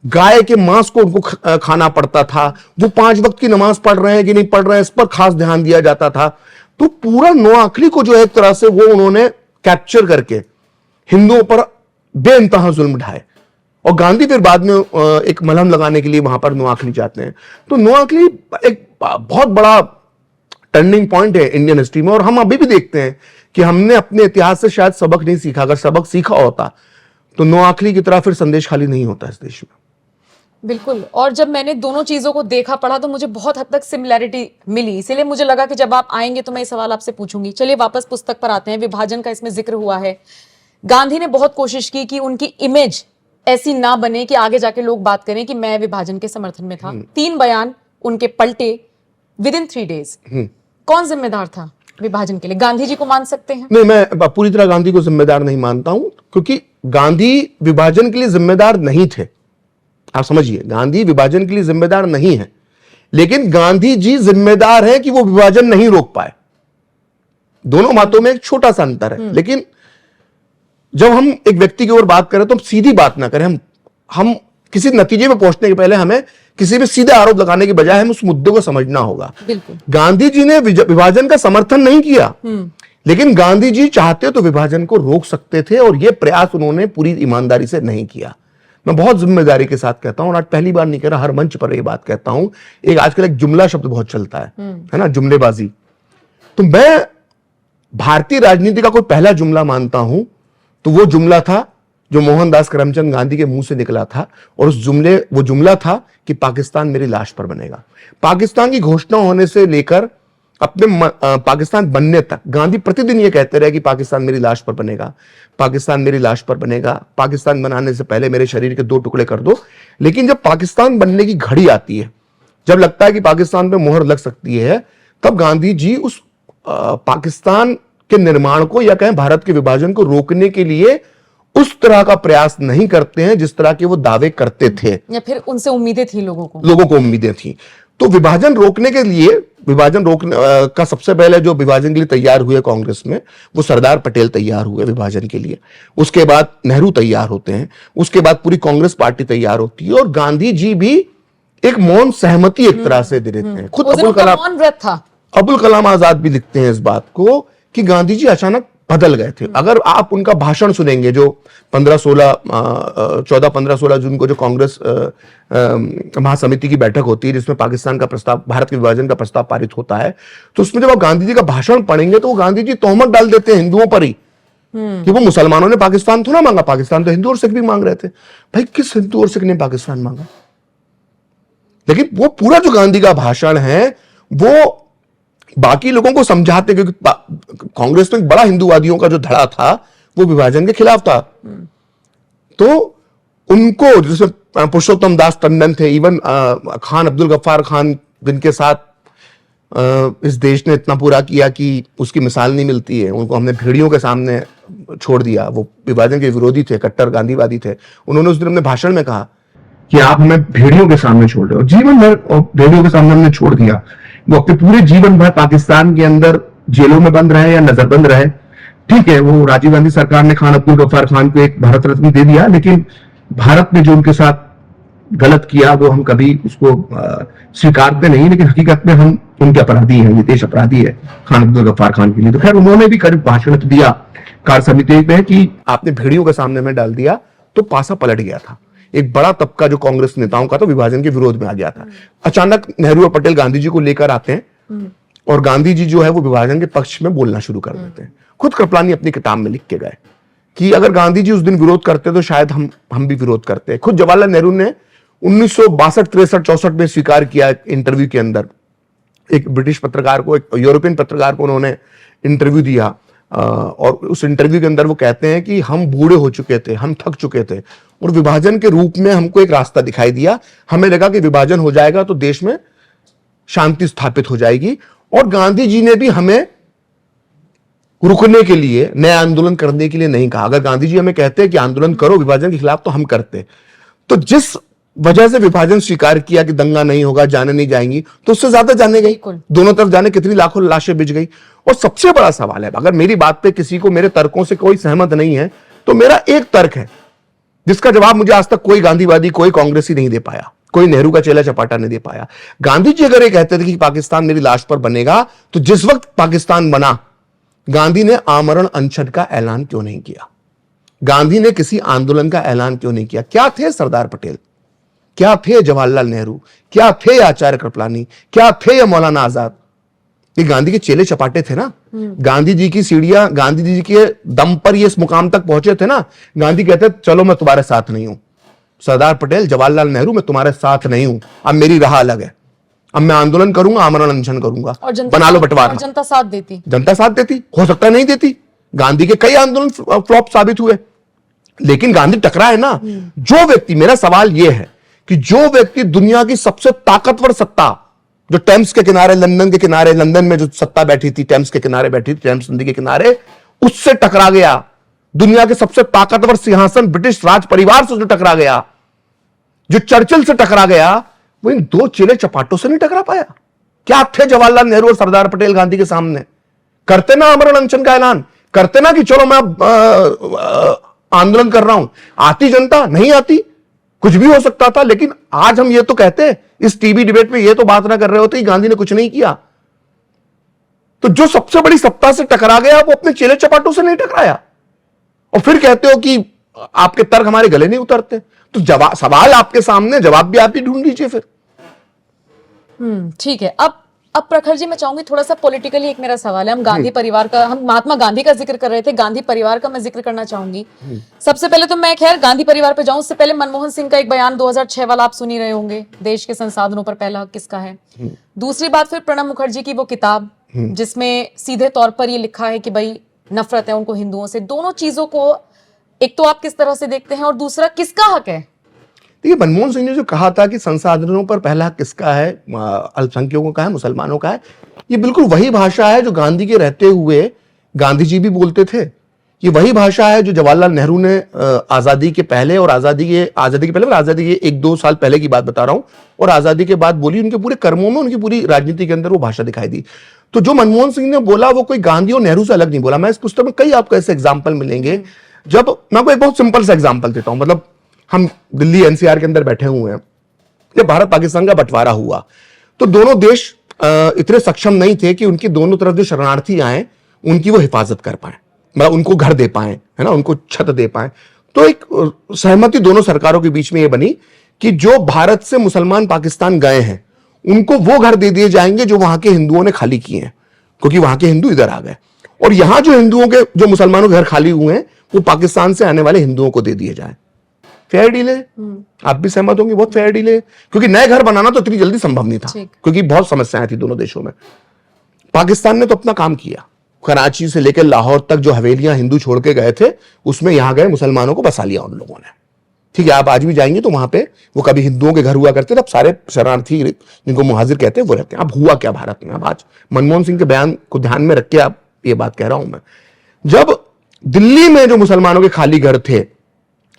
गाय के मांस को उनको खाना पड़ता था, वो 5 वक्त की नमाज पढ़ रहे हैं कि नहीं पढ़ रहे हैं इस पर खास ध्यान दिया जाता था। तो पूरा नोआखली को जो है एक तरह से वो उन्होंने कैप्चर करके हिंदुओं पर बेइंतहा जुल्म ढाए। और गांधी फिर बाद में एक मलहम लगाने के लिए वहां पर नोआखली जाते हैं। तो नोआखली एक बहुत बड़ा टर्निंग पॉइंट है इंडियन हिस्ट्री में। और हम अभी भी देखते हैं कि हमने अपने इतिहास से शायद सबक नहीं सीखा। अगर सबक सीखा होता तो नोआखली की तरह फिर संदेश खाली नहीं होता इस देश में। बिल्कुल। और जब मैंने दोनों चीजों को देखा, पढ़ा, तो मुझे बहुत हद तक सिमिलैरिटी मिली। इसीलिए मुझे लगा कि जब आप आएंगे तो मैं ये सवाल आपसे पूछूंगी। चलिए वापस पुस्तक पर आते हैं। विभाजन का इसमें जिक्र हुआ है। गांधी ने बहुत कोशिश की कि उनकी इमेज ऐसी ना बने कि आगे जाके लोग बात करें कि मैं विभाजन के समर्थन में था। 3 बयान उनके पलटे विद इन 3 days। कौन जिम्मेदार था? विभाजन के लिए? गांधी जी को मान सकते हैं? नहीं, मैं पूरी तरह गांधी को जिम्मेदार नहीं मानता हूं, क्योंकि गांधी विभाजन के लिए जिम्मेदार नहीं थे। आप समझिए, गांधी विभाजन के लिए जिम्मेदार नहीं है, लेकिन गांधी जी जिम्मेदार है कि वो विभाजन नहीं रोक पाए। दोनों बातों में एक छोटा सा अंतर है। लेकिन जब हम एक व्यक्ति की ओर बात करें तो हम सीधी बात ना करें। हम किसी नतीजे में पहुंचने के पहले हमें किसी पे सीधे आरोप लगाने के बजाय हमें उस मुद्दे को समझना होगा। बिल्कुल। गांधी जी ने विभाजन का समर्थन नहीं किया, लेकिन गांधी जी चाहते तो विभाजन को रोक सकते थे, और यह प्रयास उन्होंने पूरी ईमानदारी से नहीं किया। मैं बहुत जिम्मेदारी के साथ कहता हूं, और आज पहली बार नहीं कह रहा, हर मंच पर यह बात कहता हूं। एक आजकल एक जुमला शब्द बहुत चलता है ना, जुमलेबाजी। तो मैं भारतीय राजनीति का कोई पहला जुमला मानता हूं तो वो जुमला था जो मोहनदास करमचंद गांधी के मुंह से निकला था, और वो जुमला था कि पाकिस्तान मेरी लाश पर बनेगा। पाकिस्तान की घोषणा होने से लेकर अपने पाकिस्तान बनने तक गांधी प्रतिदिन ये कहते रहे कि पाकिस्तान मेरी लाश पर बनेगा, पाकिस्तान मेरी लाश पर बनेगा, पाकिस्तान बनाने से पहले मेरे शरीर के 2 टुकड़े कर दो। लेकिन जब पाकिस्तान बनने की घड़ी आती है, जब लगता है कि पाकिस्तान पे मोहर लग सकती है, तब गांधी जी उस पाकिस्तान के निर्माण को, या कहें भारत के विभाजन को रोकने के लिए उस तरह का प्रयास नहीं करते हैं जिस तरह के वो दावे करते थे, या फिर उनसे उम्मीदें थी लोगों को उम्मीदें थी। तो विभाजन रोकने के लिए, विभाजन रोकने का सबसे पहले जो विभाजन के लिए तैयार हुए कांग्रेस में, वो सरदार पटेल तैयार हुए विभाजन के लिए। उसके बाद नेहरू तैयार होते हैं, उसके बाद पूरी कांग्रेस पार्टी तैयार होती है, और गांधी जी भी एक मौन सहमति एक तरह से दे देते हैं। खुद अबुल कलाम आजाद भी लिखते हैं इस बात को कि गांधी जी अचानक बदल गए थे। अगर आप उनका भाषण सुनेंगे जो 14-15-16 जून को जो कांग्रेस महासमिति की बैठक होती है, जिसमें पाकिस्तान का प्रस्ताव, भारत के विभाजन का प्रस्ताव पारित होता है, तो उसमें जब आप गांधी जी का भाषण पढ़ेंगे तो वो गांधी जी तोहमत डाल देते हैं हिंदुओं पर ही कि वो मुसलमानों ने पाकिस्तान थोड़ा मांगा, पाकिस्तान तो हिंदू और सिख भी मांग रहे थे। भाई, किस हिंदू और सिख ने पाकिस्तान मांगा? लेकिन वो पूरा जो गांधी का भाषण है वो बाकी लोगों को समझाते, क्योंकि कांग्रेस में बड़ा हिंदूवादियों का जो धड़ा था वो विभाजन के खिलाफ था। तो उनको, जैसे पुरुषोत्तम दास टंडन थे, इवन खान अब्दुल गफ्फार खान, जिनके साथ इस देश ने इतना पूरा किया कि उसकी मिसाल नहीं मिलती है, उनको हमने भेड़ियों के सामने छोड़ दिया। वो विभाजन के विरोधी थे, कट्टर गांधीवादी थे। उन्होंने उस दिन अपने भाषण में कहा कि आप हमें भेड़ियों के सामने छोड़ रहे हो। जीवन भर भेड़ियों के सामने हमने छोड़ दिया। वो अपने पूरे जीवन भर पाकिस्तान के अंदर जेलों में बंद रहे या नजरबंद रहे। ठीक है, वो राजीव गांधी सरकार ने खान अब्दुल गफ्फार खान को एक भारत रत्न दे दिया, लेकिन भारत ने जो उनके साथ गलत किया वो हम कभी उसको स्वीकारते नहीं, लेकिन हकीकत में हम उनके अपराधी हैं, ये देश अपराधी है खान अब्दुल गफ्फार खान के लिए। तो खैर, उन्होंने भी करीब भाषण दिया कार्य समिति में कि आपने भेड़ियों के सामने में डाल दिया, तो पासा पलट गया था। एक बड़ा तबका जो कांग्रेस नेताओं का तो विभाजन के विरोध में आ गया था। अचानक नेहरू और पटेल गांधी जी को लेकर आते हैं, और गांधी जी जो है वो विभाजन के पक्ष में बोलना शुरू कर देते हैं। खुद कृपलानी अपनी किताब में लिख के गए कि अगर गांधी जी उस दिन विरोध करते तो शायद हम भी विरोध करते। खुद जवाहरलाल नेहरू ने 1962, 63, 64 में स्वीकार किया इंटरव्यू के अंदर, एक ब्रिटिश पत्रकार को, एक यूरोपियन पत्रकार को उन्होंने इंटरव्यू दिया, और उस इंटरव्यू के अंदर वो कहते हैं कि हम बूढ़े हो चुके थे, हम थक चुके थे, और विभाजन के रूप में हमको एक रास्ता दिखाई दिया। हमें लगा कि विभाजन हो जाएगा तो देश में शांति स्थापित हो जाएगी, और गांधी जी ने भी हमें रुकने के लिए, नया आंदोलन करने के लिए नहीं कहा। अगर गांधी जी हमें कहते हैं कि आंदोलन करो विभाजन के खिलाफ, तो हम करते। तो जिस वजह से विभाजन स्वीकार किया कि दंगा नहीं होगा, जाने नहीं जाएंगी, तो उससे ज्यादा जाने गई, दोनों तरफ जाने कितनी लाखों लाशें बिछ गई। और सबसे बड़ा सवाल है, अगर मेरी बात पे किसी को, मेरे तर्कों से कोई सहमत नहीं है, तो मेरा एक तर्क है जिसका जवाब मुझे आज तक कोई गांधीवादी, कोई कांग्रेसी नहीं दे पाया, कोई नेहरू का चेला चपाटा नहीं दे पाया। गांधी जी अगर ये कहते थे कि पाकिस्तान मेरी लाश पर बनेगा, तो जिस वक्त पाकिस्तान बना, गांधी ने आमरण अनशन का ऐलान क्यों नहीं किया? गांधी ने किसी आंदोलन का ऐलान क्यों नहीं किया? क्या थे सरदार पटेल, क्या थे जवाहरलाल नेहरू, क्या थे आचार्य कृपलानी, क्या थे या मौलाना आजाद? ये गांधी के चेले चपाटे थे ना। गांधी जी की सीढ़ियां, गांधी जी के दम पर ये इस मुकाम तक पहुंचे थे ना। गांधी कहते चलो मैं तुम्हारे साथ नहीं हूं, सरदार पटेल, जवाहरलाल नेहरू, मैं तुम्हारे साथ नहीं हूं, अब मेरी राह अलग है, अब मैं आंदोलन करूंगा, आमरण अनशन करूंगा, बना लो बंटवारा। जनता साथ देती, जनता साथ देती, हो सकता है नहीं देती। गांधी के कई आंदोलन फ्लॉप साबित हुए, लेकिन गांधी टकराए ना। जो व्यक्ति, मेरा सवाल यह है कि जो व्यक्ति दुनिया की सबसे ताकतवर सत्ता जो टेम्स के किनारे, लंदन के किनारे, लंदन में जो सत्ता बैठी थी, टेम्स के किनारे बैठी थी, टेम्स नदी के किनारे, उससे टकरा गया। दुनिया के सबसे ताकतवर सिंहासन ब्रिटिश राज परिवार से जो टकरा गया, जो चर्चिल से टकरा गया, वो इन दो चिले चपाटों से नहीं टकरा पाया। क्या थे जवाहरलाल नेहरू और सरदार पटेल गांधी के सामने? करते ना आमरण अनशन का ऐलान, करते ना कि चलो मैं आंदोलन कर रहा हूं। आती जनता? नहीं आती, कुछ भी हो सकता था। लेकिन आज हम ये तो कहते, इस टीवी डिबेट में ये तो बात ना कर रहे होते कि गांधी ने कुछ नहीं किया। तो जो सबसे बड़ी सत्ता से टकरा गया, वो अपने चेले चपाटों से नहीं टकराया, और फिर कहते हो कि आपके तर्क हमारे गले नहीं उतरते। तो जवाब, सवाल आपके सामने, जवाब भी आप ही ढूंढ लीजिए फिर। ठीक है। अब प्रखर जी, मैं चाहूंगी थोड़ा सा पॉलिटिकली एक मेरा सवाल है। हम गांधी परिवार का, हम महात्मा गांधी का जिक्र कर रहे थे, गांधी परिवार का मैं जिक्र करना चाहूंगी। सबसे पहले तो मैं खैर गांधी परिवार पे जाऊं, उससे पहले मनमोहन सिंह का एक बयान 2006 वाला आप सुन ही रहे होंगे, देश के संसाधनों पर पहला हक किसका है। दूसरी बात फिर प्रणब मुखर्जी की वो किताब, जिसमें सीधे तौर पर ये लिखा है कि भाई नफरत है उनको हिंदुओं से। दोनों चीजों को एक तो आप किस तरह से देखते हैं, और दूसरा किसका हक है? देखिए, मनमोहन सिंह ने जो कहा था कि संसाधनों पर पहला हक किसका है, अल्पसंख्यकों का है, मुसलमानों का है, ये बिल्कुल वही भाषा है जो गांधी के रहते हुए गांधी जी भी बोलते थे। ये वही भाषा है जो जवाहरलाल नेहरू ने आजादी के पहले और आजादी के 1-2 साल पहले की बात बता रहा हूं, और आजादी के बाद बोली। उनके पूरे कर्मों में, उनकी पूरी राजनीति के अंदर वो भाषा दिखाई दी। तो जो मनमोहन सिंह ने बोला, वो कोई गांधी और नेहरू से अलग नहीं बोला। मैं इस पुस्तक में कई आपको ऐसे एग्जाम्पल मिलेंगे। जब मैं आपको एक बहुत सिंपल सा एग्जाम्पल देता हूं, मतलब हम दिल्ली एनसीआर के अंदर बैठे हुए हैं, जब भारत पाकिस्तान का बंटवारा हुआ, तो दोनों देश इतने सक्षम नहीं थे कि उनकी दोनों तरफ जो शरणार्थी आए उनकी वो हिफाजत कर पाए, मतलब उनको घर दे पाए, है ना, उनको छत दे पाए। तो एक सहमति दोनों सरकारों के बीच में ये बनी कि जो भारत से मुसलमान पाकिस्तान गए हैं उनको वो घर दे दिए जाएंगे जो वहां के हिंदुओं ने खाली किए हैं, क्योंकि वहां के हिंदू इधर आ गए। और यहां जो हिंदुओं के, जो मुसलमानों के घर खाली हुए हैं, वो पाकिस्तान से आने वाले हिंदुओं को दे दिए जाए। फेयर डील है, आप भी सहमत होंगे, बहुत फेयर डील है, क्योंकि नए घर बनाना तो इतनी जल्दी संभव नहीं था, क्योंकि बहुत समस्याएं थी दोनों देशों में। पाकिस्तान ने तो अपना काम किया, कराची से लेकर लाहौर तक जो हवेलियां हिंदू छोड़ के गए थे, उसमें यहां गए मुसलमानों को बसा लिया उन लोगों ने। ठीक है, आप आज भी जाएंगे तो वहां पे वो कभी हिंदुओं के घर हुआ करते थे, अब सारे शरणार्थी जिनको मुहाजिर कहते हैं वो रहते हैं। अब हुआ क्या भारत में? अब आज मनमोहन सिंह के बयान को ध्यान में रख के आप ये बात कह रहा हूं मैं, जब दिल्ली में जो मुसलमानों के खाली घर थे,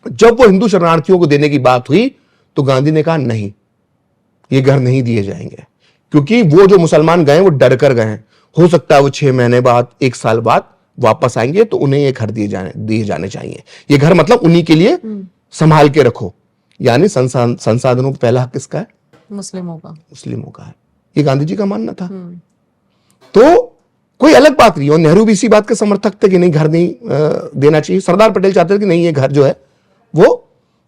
जब वो हिंदू शरणार्थियों को देने की बात हुई, तो गांधी ने कहा नहीं, ये घर नहीं दिए जाएंगे, क्योंकि वो जो मुसलमान गए वो डर कर गए हैं। हो सकता है वो 6 महीने बाद, 1 साल बाद वापस आएंगे, तो उन्हें ये घर दिए जाने चाहिए। ये घर मतलब उन्हीं के लिए संभाल के रखो। यानी संसाधनों पर पहला हक किसका है? मुस्लिमों का है। ये गांधी जी का मानना था। तो कोई अलग बात नहीं। और नेहरू भी इसी बात के समर्थक थे कि नहीं, घर नहीं देना चाहिए। सरदार पटेल चाहते थे कि नहीं, ये घर जो है वो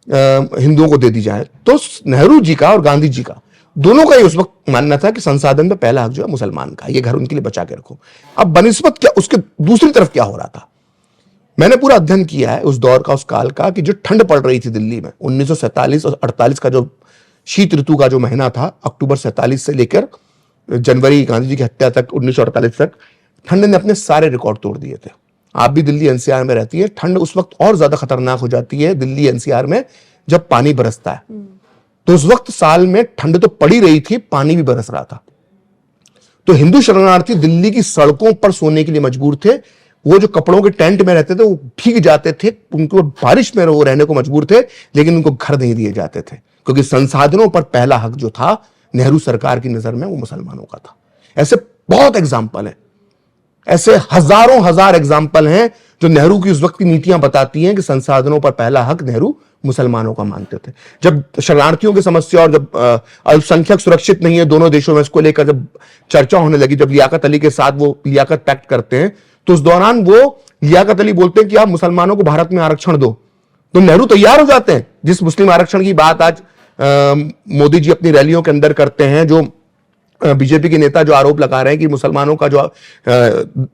हिंदुओं को दे दी जाए। तो नेहरू जी का और गांधी जी का दोनों का ही उस वक्त मानना था कि संसाधन में पहला हक जो है मुसलमान का, ये घर उनके लिए बचा के रखो। अब बनिस्बत क्या, उसके दूसरी तरफ क्या हो रहा था, मैंने पूरा अध्ययन किया है उस दौर का, उस काल का, कि जो ठंड पड़ रही थी दिल्ली में 1947 और 48 का जो शीत ऋतु का जो महीना था, अक्टूबर 47 से लेकर जनवरी गांधी जी की हत्या तक 1948 तक, ठंड ने अपने सारे रिकॉर्ड तोड़ दिए थे। आप भी दिल्ली एनसीआर में रहती है, ठंड उस वक्त और ज्यादा खतरनाक हो जाती है दिल्ली एनसीआर में जब पानी बरसता है। तो उस वक्त साल में ठंड तो पड़ी रही थी, पानी भी बरस रहा था। तो हिंदू शरणार्थी दिल्ली की सड़कों पर सोने के लिए मजबूर थे। वो जो कपड़ों के टेंट में रहते थे वो भीग जाते थे, उनको बारिश में वो रहने को मजबूर थे, लेकिन उनको घर नहीं दिए जाते थे, क्योंकि संसाधनों पर पहला हक जो था नेहरू सरकार की नजर में वो मुसलमानों का था। ऐसे बहुत एग्जाम्पल हैं, ऐसे हजारों हजार एग्जाम्पल हैं जो नेहरू की उस वक्त की नीतियां बताती हैं कि संसाधनों पर पहला हक नेहरू मुसलमानों का मानते थे। जब शरणार्थियों की समस्या और जब अल्पसंख्यक सुरक्षित नहीं है दोनों देशों में, इसको लेकर जब चर्चा होने लगी, जब लियाकत अली के साथ वो लियाकत पैक्ट करते हैं, तो उस दौरान वो लियाकत अली बोलते हैं कि आप मुसलमानों को भारत में आरक्षण दो, तो नेहरू तैयार हो जाते हैं। जिस मुस्लिम आरक्षण की बात आज मोदी जी अपनी रैलियों के अंदर करते हैं, जो बीजेपी के नेता जो आरोप लगा रहे हैं कि मुसलमानों का जो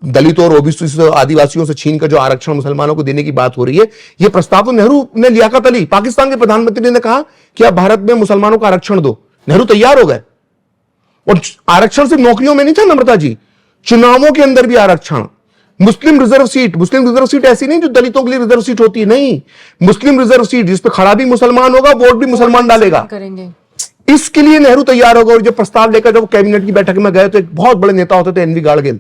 दलितों और ओबीसी से, आदिवासियों से छीन कर जो आरक्षण मुसलमानों को देने की बात हो रही है, यह प्रस्ताव तो नेहरू ने, लियाकत अली पाकिस्तान के प्रधानमंत्री ने कहा कि आप भारत में मुसलमानों का आरक्षण दो। नेहरू तैयार हो गए। और आरक्षण सिर्फ नौकरियों में नहीं था नम्रता जी, चुनावों के अंदर भी आरक्षण। मुस्लिम रिजर्व सीट ऐसी नहीं जो दलितों के लिए रिजर्व सीट होती है, नहीं, मुस्लिम रिजर्व सीट जिस पे खड़ा भी मुसलमान होगा, वोट भी मुसलमान डालेगा। इसके लिए नेहरू तैयार होगा। और जब प्रस्ताव लेकर जब कैबिनेट की बैठक में गए तो एक बहुत बड़े नेता होते थे एनवी गाडगिल,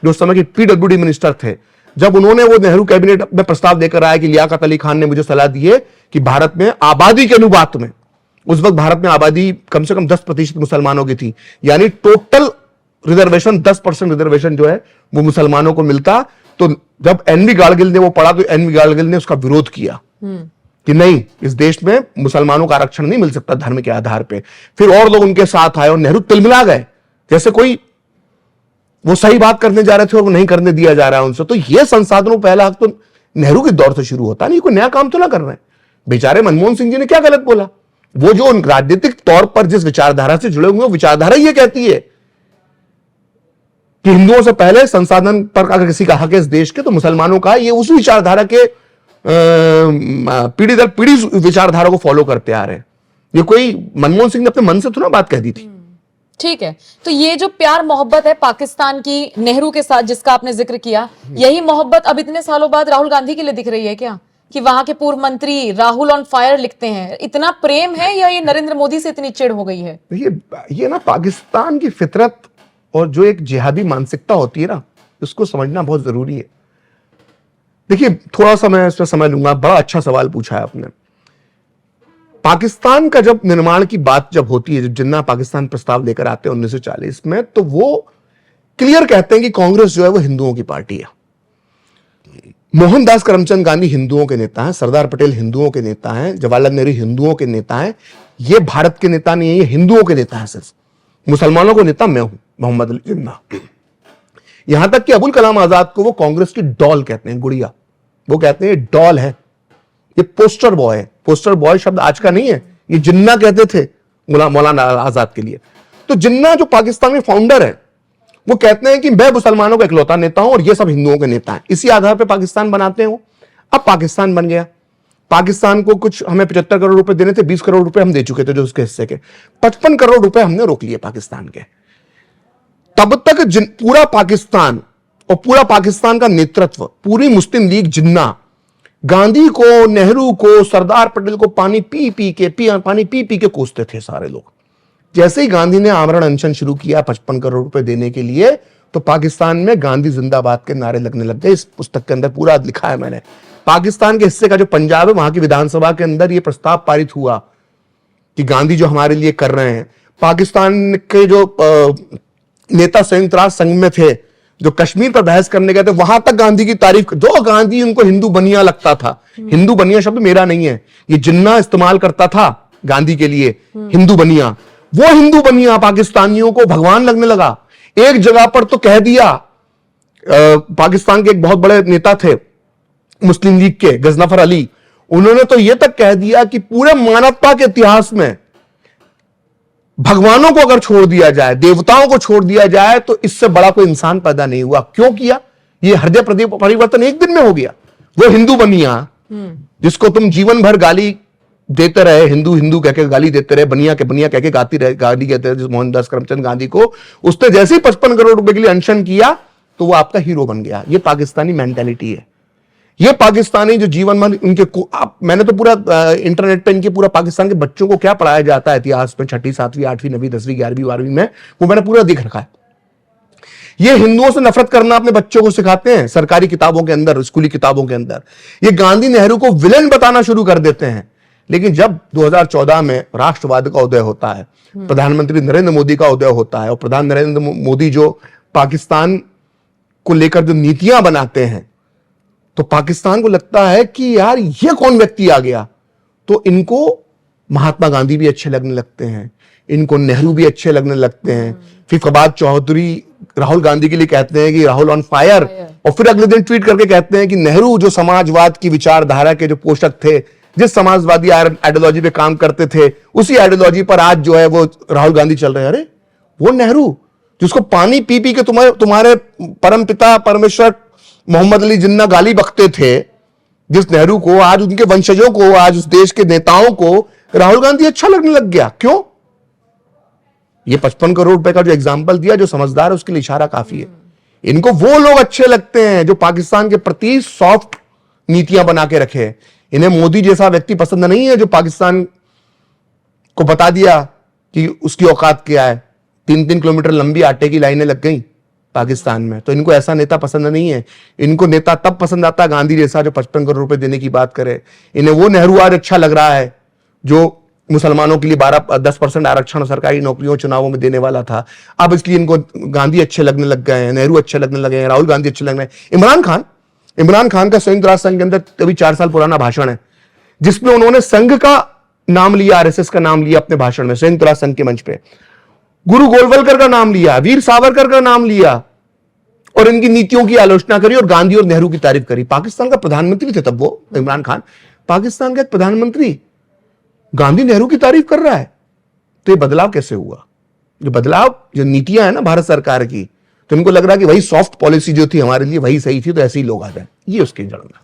जो उस समय के पीडब्ल्यूडी मिनिस्टर थे। जब उन्होंने वो नेहरू कैबिनेट में प्रस्ताव लेकर आया कि लियाकत अली खान ने मुझे सलाह दी है कि भारत में आबादी के अनुपात में, उस वक्त भारत में आबादी कम से कम 10% मुसलमानों की थी, यानी टोटल रिजर्वेशन 10% रिजर्वेशन जो है वो मुसलमानों को मिलता। तो जब एनवी गाडगिल ने वो पढ़ा तो एनवी गाडगिल ने उसका विरोध किया कि नहीं, इस देश में मुसलमानों का आरक्षण नहीं मिल सकता धर्म के आधार पे। फिर और लोग उनके साथ आए और नेहरू तिलमिला गए, जैसे कोई वो सही बात करने जा रहे थे और वो नहीं करने दिया जा रहा है उनसे। तो ये संसाधनों पहला हक तो नेहरू के दौर से शुरू होता नहीं, कोई नया काम तो ना कर रहे हैं। बेचारे मनमोहन सिंह जी ने क्या गलत बोला? वो जो राजनीतिक तौर पर जिस विचारधारा से जुड़े हुए विचारधारा ये कहती है कि हिंदुओं से पहले संसाधन पर अगर किसी का हक है इस देश के तो मुसलमानों का। ये उस विचारधारा के पीढ़ी दर पीढ़ी विचारधारा को फॉलो करते आ रहे हैं। ये कोई मनमोहन सिंह ने अपने मन से तो ना बात कह दी थी। ठीक है, तो ये जो प्यार मोहब्बत है पाकिस्तान की नेहरू के साथ जिसका आपने जिक्र किया, यही मोहब्बत अब इतने सालों बाद राहुल गांधी के लिए दिख रही है क्या? कि वहां के पूर्व मंत्री राहुल ऑन फायर लिखते हैं, इतना प्रेम है या ये नरेंद्र मोदी से इतनी चिढ़ हो गई है? ये ना पाकिस्तान की फितरत और जो एक जिहादी मानसिकता होती है ना, उसको समझना बहुत जरूरी है। देखिए, थोड़ा सा मैं इस पर समय लूंगा। बड़ा अच्छा सवाल पूछा है आपने। पाकिस्तान का जब निर्माण की बात जब होती है, जब जिन्ना पाकिस्तान प्रस्ताव लेकर आते हैं 1940 में, तो वो क्लियर कहते हैं कि कांग्रेस जो है वो हिंदुओं की पार्टी है। मोहनदास करमचंद गांधी हिंदुओं के नेता हैं, सरदार पटेल हिंदुओं के नेता हैं, जवाहरलाल नेहरू हिंदुओं के नेता हैं। ये भारत के नेता नहीं है, ये हिंदुओं के नेता हैं। सिर्फ मुसलमानों को नेता मैं हूं, मोहम्मद अली जिन्ना। यहां तक कि अबुल कलाम आजाद को वो कांग्रेस की डॉल कहते हैं, गुड़िया। वो कहते हैं डॉल है, ये पोस्टर बॉय है। पोस्टर बॉय शब्द आज का नहीं है, ये जिन्ना कहते थे मौलाना आजाद के लिए। तो जिन्ना जो पाकिस्तान में फाउंडर है, वो कहते हैं कि मैं मुसलमानों का इकलौता नेता हूं और ये सब हिंदुओं के नेता हैं। इसी आधार पर पाकिस्तान बनाते हैं। अब पाकिस्तान बन गया। पाकिस्तान को कुछ हमें 75 करोड़ रुपए देने थे, 20 करोड़ रुपए हम दे चुके थे जो उसके हिस्से के। 55 करोड़ रुपए हमने रोक लिए पाकिस्तान के। तब तक पूरा पाकिस्तान और पूरा पाकिस्तान का नेतृत्व, पूरी मुस्लिम लीग जिन्ना, गांधी को, नेहरू को, सरदार पटेल को पानी पी पी के कोसते थे सारे लोग। जैसे ही गांधी ने आमरण अनशन शुरू किया 55 करोड़ रुपए देने के लिए, तो पाकिस्तान में गांधी जिंदाबाद के नारे लगने लग गए। इस पुस्तक के अंदर पूरा लिखा है मैंने। पाकिस्तान के हिस्से का जो पंजाब है, वहां की विधानसभा के अंदर यह प्रस्ताव पारित हुआ कि गांधी जो हमारे लिए कर रहे हैं। पाकिस्तान के जो नेता संयुक्त राष्ट्र संघ में थे, जो कश्मीर पर बहस करने गए थे, वहां तक गांधी की तारीफ। जो गांधी उनको हिंदू बनिया लगता था, हिंदू बनिया शब्द मेरा नहीं है, ये जिन्ना इस्तेमाल करता था गांधी के लिए, हिंदू बनिया। वो हिंदू बनिया पाकिस्तानियों को भगवान लगने लगा। एक जगह पर तो कह दिया, पाकिस्तान के एक बहुत बड़े नेता थे मुस्लिम लीग के, गजनफर अली, उन्होंने तो यह तक कह दिया कि पूरे मानवता के इतिहास में भगवानों को अगर छोड़ दिया जाए, देवताओं को छोड़ दिया जाए, तो इससे बड़ा कोई इंसान पैदा नहीं हुआ। क्यों किया? ये हृदय परिवर्तन एक दिन में हो गया। वो हिंदू बनिया जिसको तुम जीवन भर गाली देते रहे, हिंदू हिंदू कहकर गाली देते रहे, बनिया के बनिया कहकर गाती रहे, गाली कहते रहे, मोहनदास करमचंद गांधी को, उसने जैसे ही 55 करोड़ रुपए के लिए अनशन किया तो वो आपका हीरो बन गया। ये पाकिस्तानी मेंटालिटी है। ये पाकिस्तानी जो जीवन भर उनके मैंने तो पूरा इंटरनेट पे इनके पूरा पाकिस्तान के बच्चों को क्या पढ़ाया जाता है इतिहास में, 6ठी 7वीं 8वीं 9वीं 10वीं 11वीं 12वीं में, वो मैंने पूरा दिख रखा है। ये हिंदुओं से नफरत करना अपने बच्चों को सिखाते हैं सरकारी किताबों के अंदर, स्कूली किताबों के अंदर। ये गांधी नेहरू को विलेन बताना शुरू कर देते हैं। लेकिन जब 2014 में राष्ट्रवाद का उदय होता है, प्रधानमंत्री नरेंद्र मोदी का उदय होता है, और प्रधान नरेंद्र मोदी जो पाकिस्तान को लेकर जो नीतियां बनाते हैं, तो पाकिस्तान को लगता है कि यार ये कौन व्यक्ति आ गया। तो इनको महात्मा गांधी भी अच्छे लगने लगते हैं, इनको नेहरू भी अच्छे लगने लगते हैं। फिर फवाद चौधरी राहुल गांधी के लिए कहते हैं कि राहुल ऑन फायर, और फिर अगले दिन ट्वीट करके कहते हैं कि नेहरू जो समाजवाद की विचारधारा के जो पोषक थे, जिस समाजवादी आइडियोलॉजी पे काम करते थे, उसी आइडियोलॉजी पर आज जो है वो राहुल गांधी चल रहे हैं। अरे वो नेहरू जिसको पानी पी पी के तुम्हारे परम पिता परमेश्वर मोहम्मद अली जिन्ना गाली बकते थे, जिस नेहरू को, आज उनके वंशजों को, आज उस देश के नेताओं को राहुल गांधी अच्छा लगने लग गया। क्यों? ये 55 करोड़ रुपए का जो एग्जाम्पल दिया, जो समझदार है उसके लिए इशारा काफी है। इनको वो लोग अच्छे लगते हैं जो पाकिस्तान के प्रति सॉफ्ट नीतियां बना के रखे। इन्हें मोदी जैसा व्यक्ति पसंद नहीं है जो पाकिस्तान को बता दिया कि उसकी औकात क्या है। 3-3 किलोमीटर लंबी आटे की लाइनें लग गई पाकिस्तान में। तो इनको ऐसा नेता पसंद नहीं है। इनको नेता तब पसंद आता है गांधी जैसा, जो 55 करोड़ रुपए देने की बात करे। इन्हें वो नेहरू आज अच्छा लग रहा है जो मुसलमानों के लिए 10% आरक्षण सरकारी नौकरियों चुनावों में देने वाला था। अब इसलिए इनको गांधी अच्छे लगने लग गए हैं, नेहरू अच्छे लगने लगे हैं, राहुल गांधी अच्छे लगने लगे। इमरान खान का संयुक्त राष्ट्र संघ के अंदर अभी 4 साल पुराना भाषण है जिसमें उन्होंने संघ का नाम लिया, आरएसएस का नाम लिया अपने भाषण में, संयुक्त राष्ट्र संघ के मंच पे गुरु गोलवलकर का नाम लिया, वीर सावरकर का नाम लिया और इनकी नीतियों की आलोचना करी और गांधी और नेहरू की तारीफ करी। पाकिस्तान का प्रधानमंत्री थे तब वो इमरान खान, पाकिस्तान का एक प्रधानमंत्री गांधी नेहरू की तारीफ कर रहा है। तो ये बदलाव कैसे हुआ? जो बदलाव, जो नीतियां है ना भारत सरकार की, तो इनको लग रहा है कि वही सॉफ्ट पॉलिसी जो थी हमारे लिए वही सही थी, तो ऐसे ही लोग आ जाए। ये उसकी जड़ में।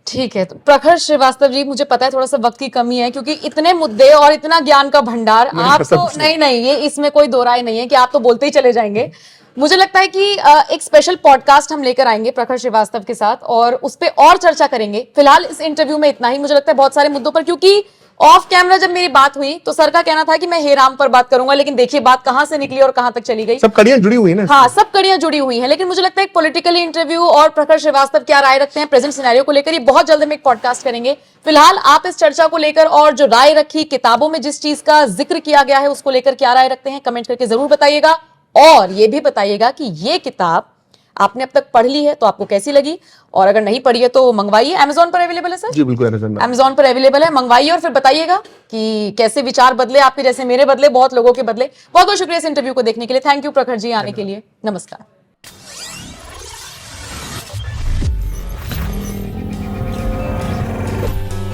ठीक है, तो प्रखर श्रीवास्तव जी, मुझे पता है थोड़ा सा वक्त की कमी है क्योंकि इतने मुद्दे और इतना ज्ञान का भंडार आप तो नहीं, ये इसमें कोई दो राय नहीं है कि आप तो बोलते ही चले जाएंगे। मुझे लगता है कि एक स्पेशल पॉडकास्ट हम लेकर आएंगे प्रखर श्रीवास्तव के साथ और उस पर और चर्चा करेंगे। फिलहाल इस इंटरव्यू में इतना ही। मुझे लगता है बहुत सारे मुद्दों पर, क्योंकि ऑफ कैमरा जब मेरी बात हुई तो सर का कहना था कि मैं हे राम पर बात करूंगा, लेकिन देखिए बात कहां से निकली और कहां तक चली गई। सब कड़ियां जुड़ी हुई है ना। हाँ, सब कड़ियां जुड़ी हुई हैं। लेकिन मुझे लगता है एक पॉलिटिकल इंटरव्यू और प्रखर श्रीवास्तव क्या राय रखते हैं प्रेजेंट सिनेरियो को लेकर, ये बहुत जल्द हम एक पॉडकास्ट करेंगे। फिलहाल आप इस चर्चा को लेकर और जो राय रखी, किताबों में जिस चीज का जिक्र किया गया है उसको लेकर क्या राय रखते हैं, कमेंट करके जरूर बताइएगा। और ये भी बताइएगा कि ये किताब आपने अब तक पढ़ ली है तो आपको कैसी लगी, और अगर नहीं पढ़ी है तो मंगवाइए। अमेज़न पर अवेलेबल है सर? जी बिल्कुल, अमेज़न पर अवेलेबल है, मंगवाइए और फिर बताइएगा कि कैसे विचार बदले आपके, जैसे मेरे बदले, बहुत लोगों के बदले। बहुत बहुत शुक्रिया इस इंटरव्यू को देखने के लिए। थैंक यू प्रखर जी आने के लिए। नमस्कार।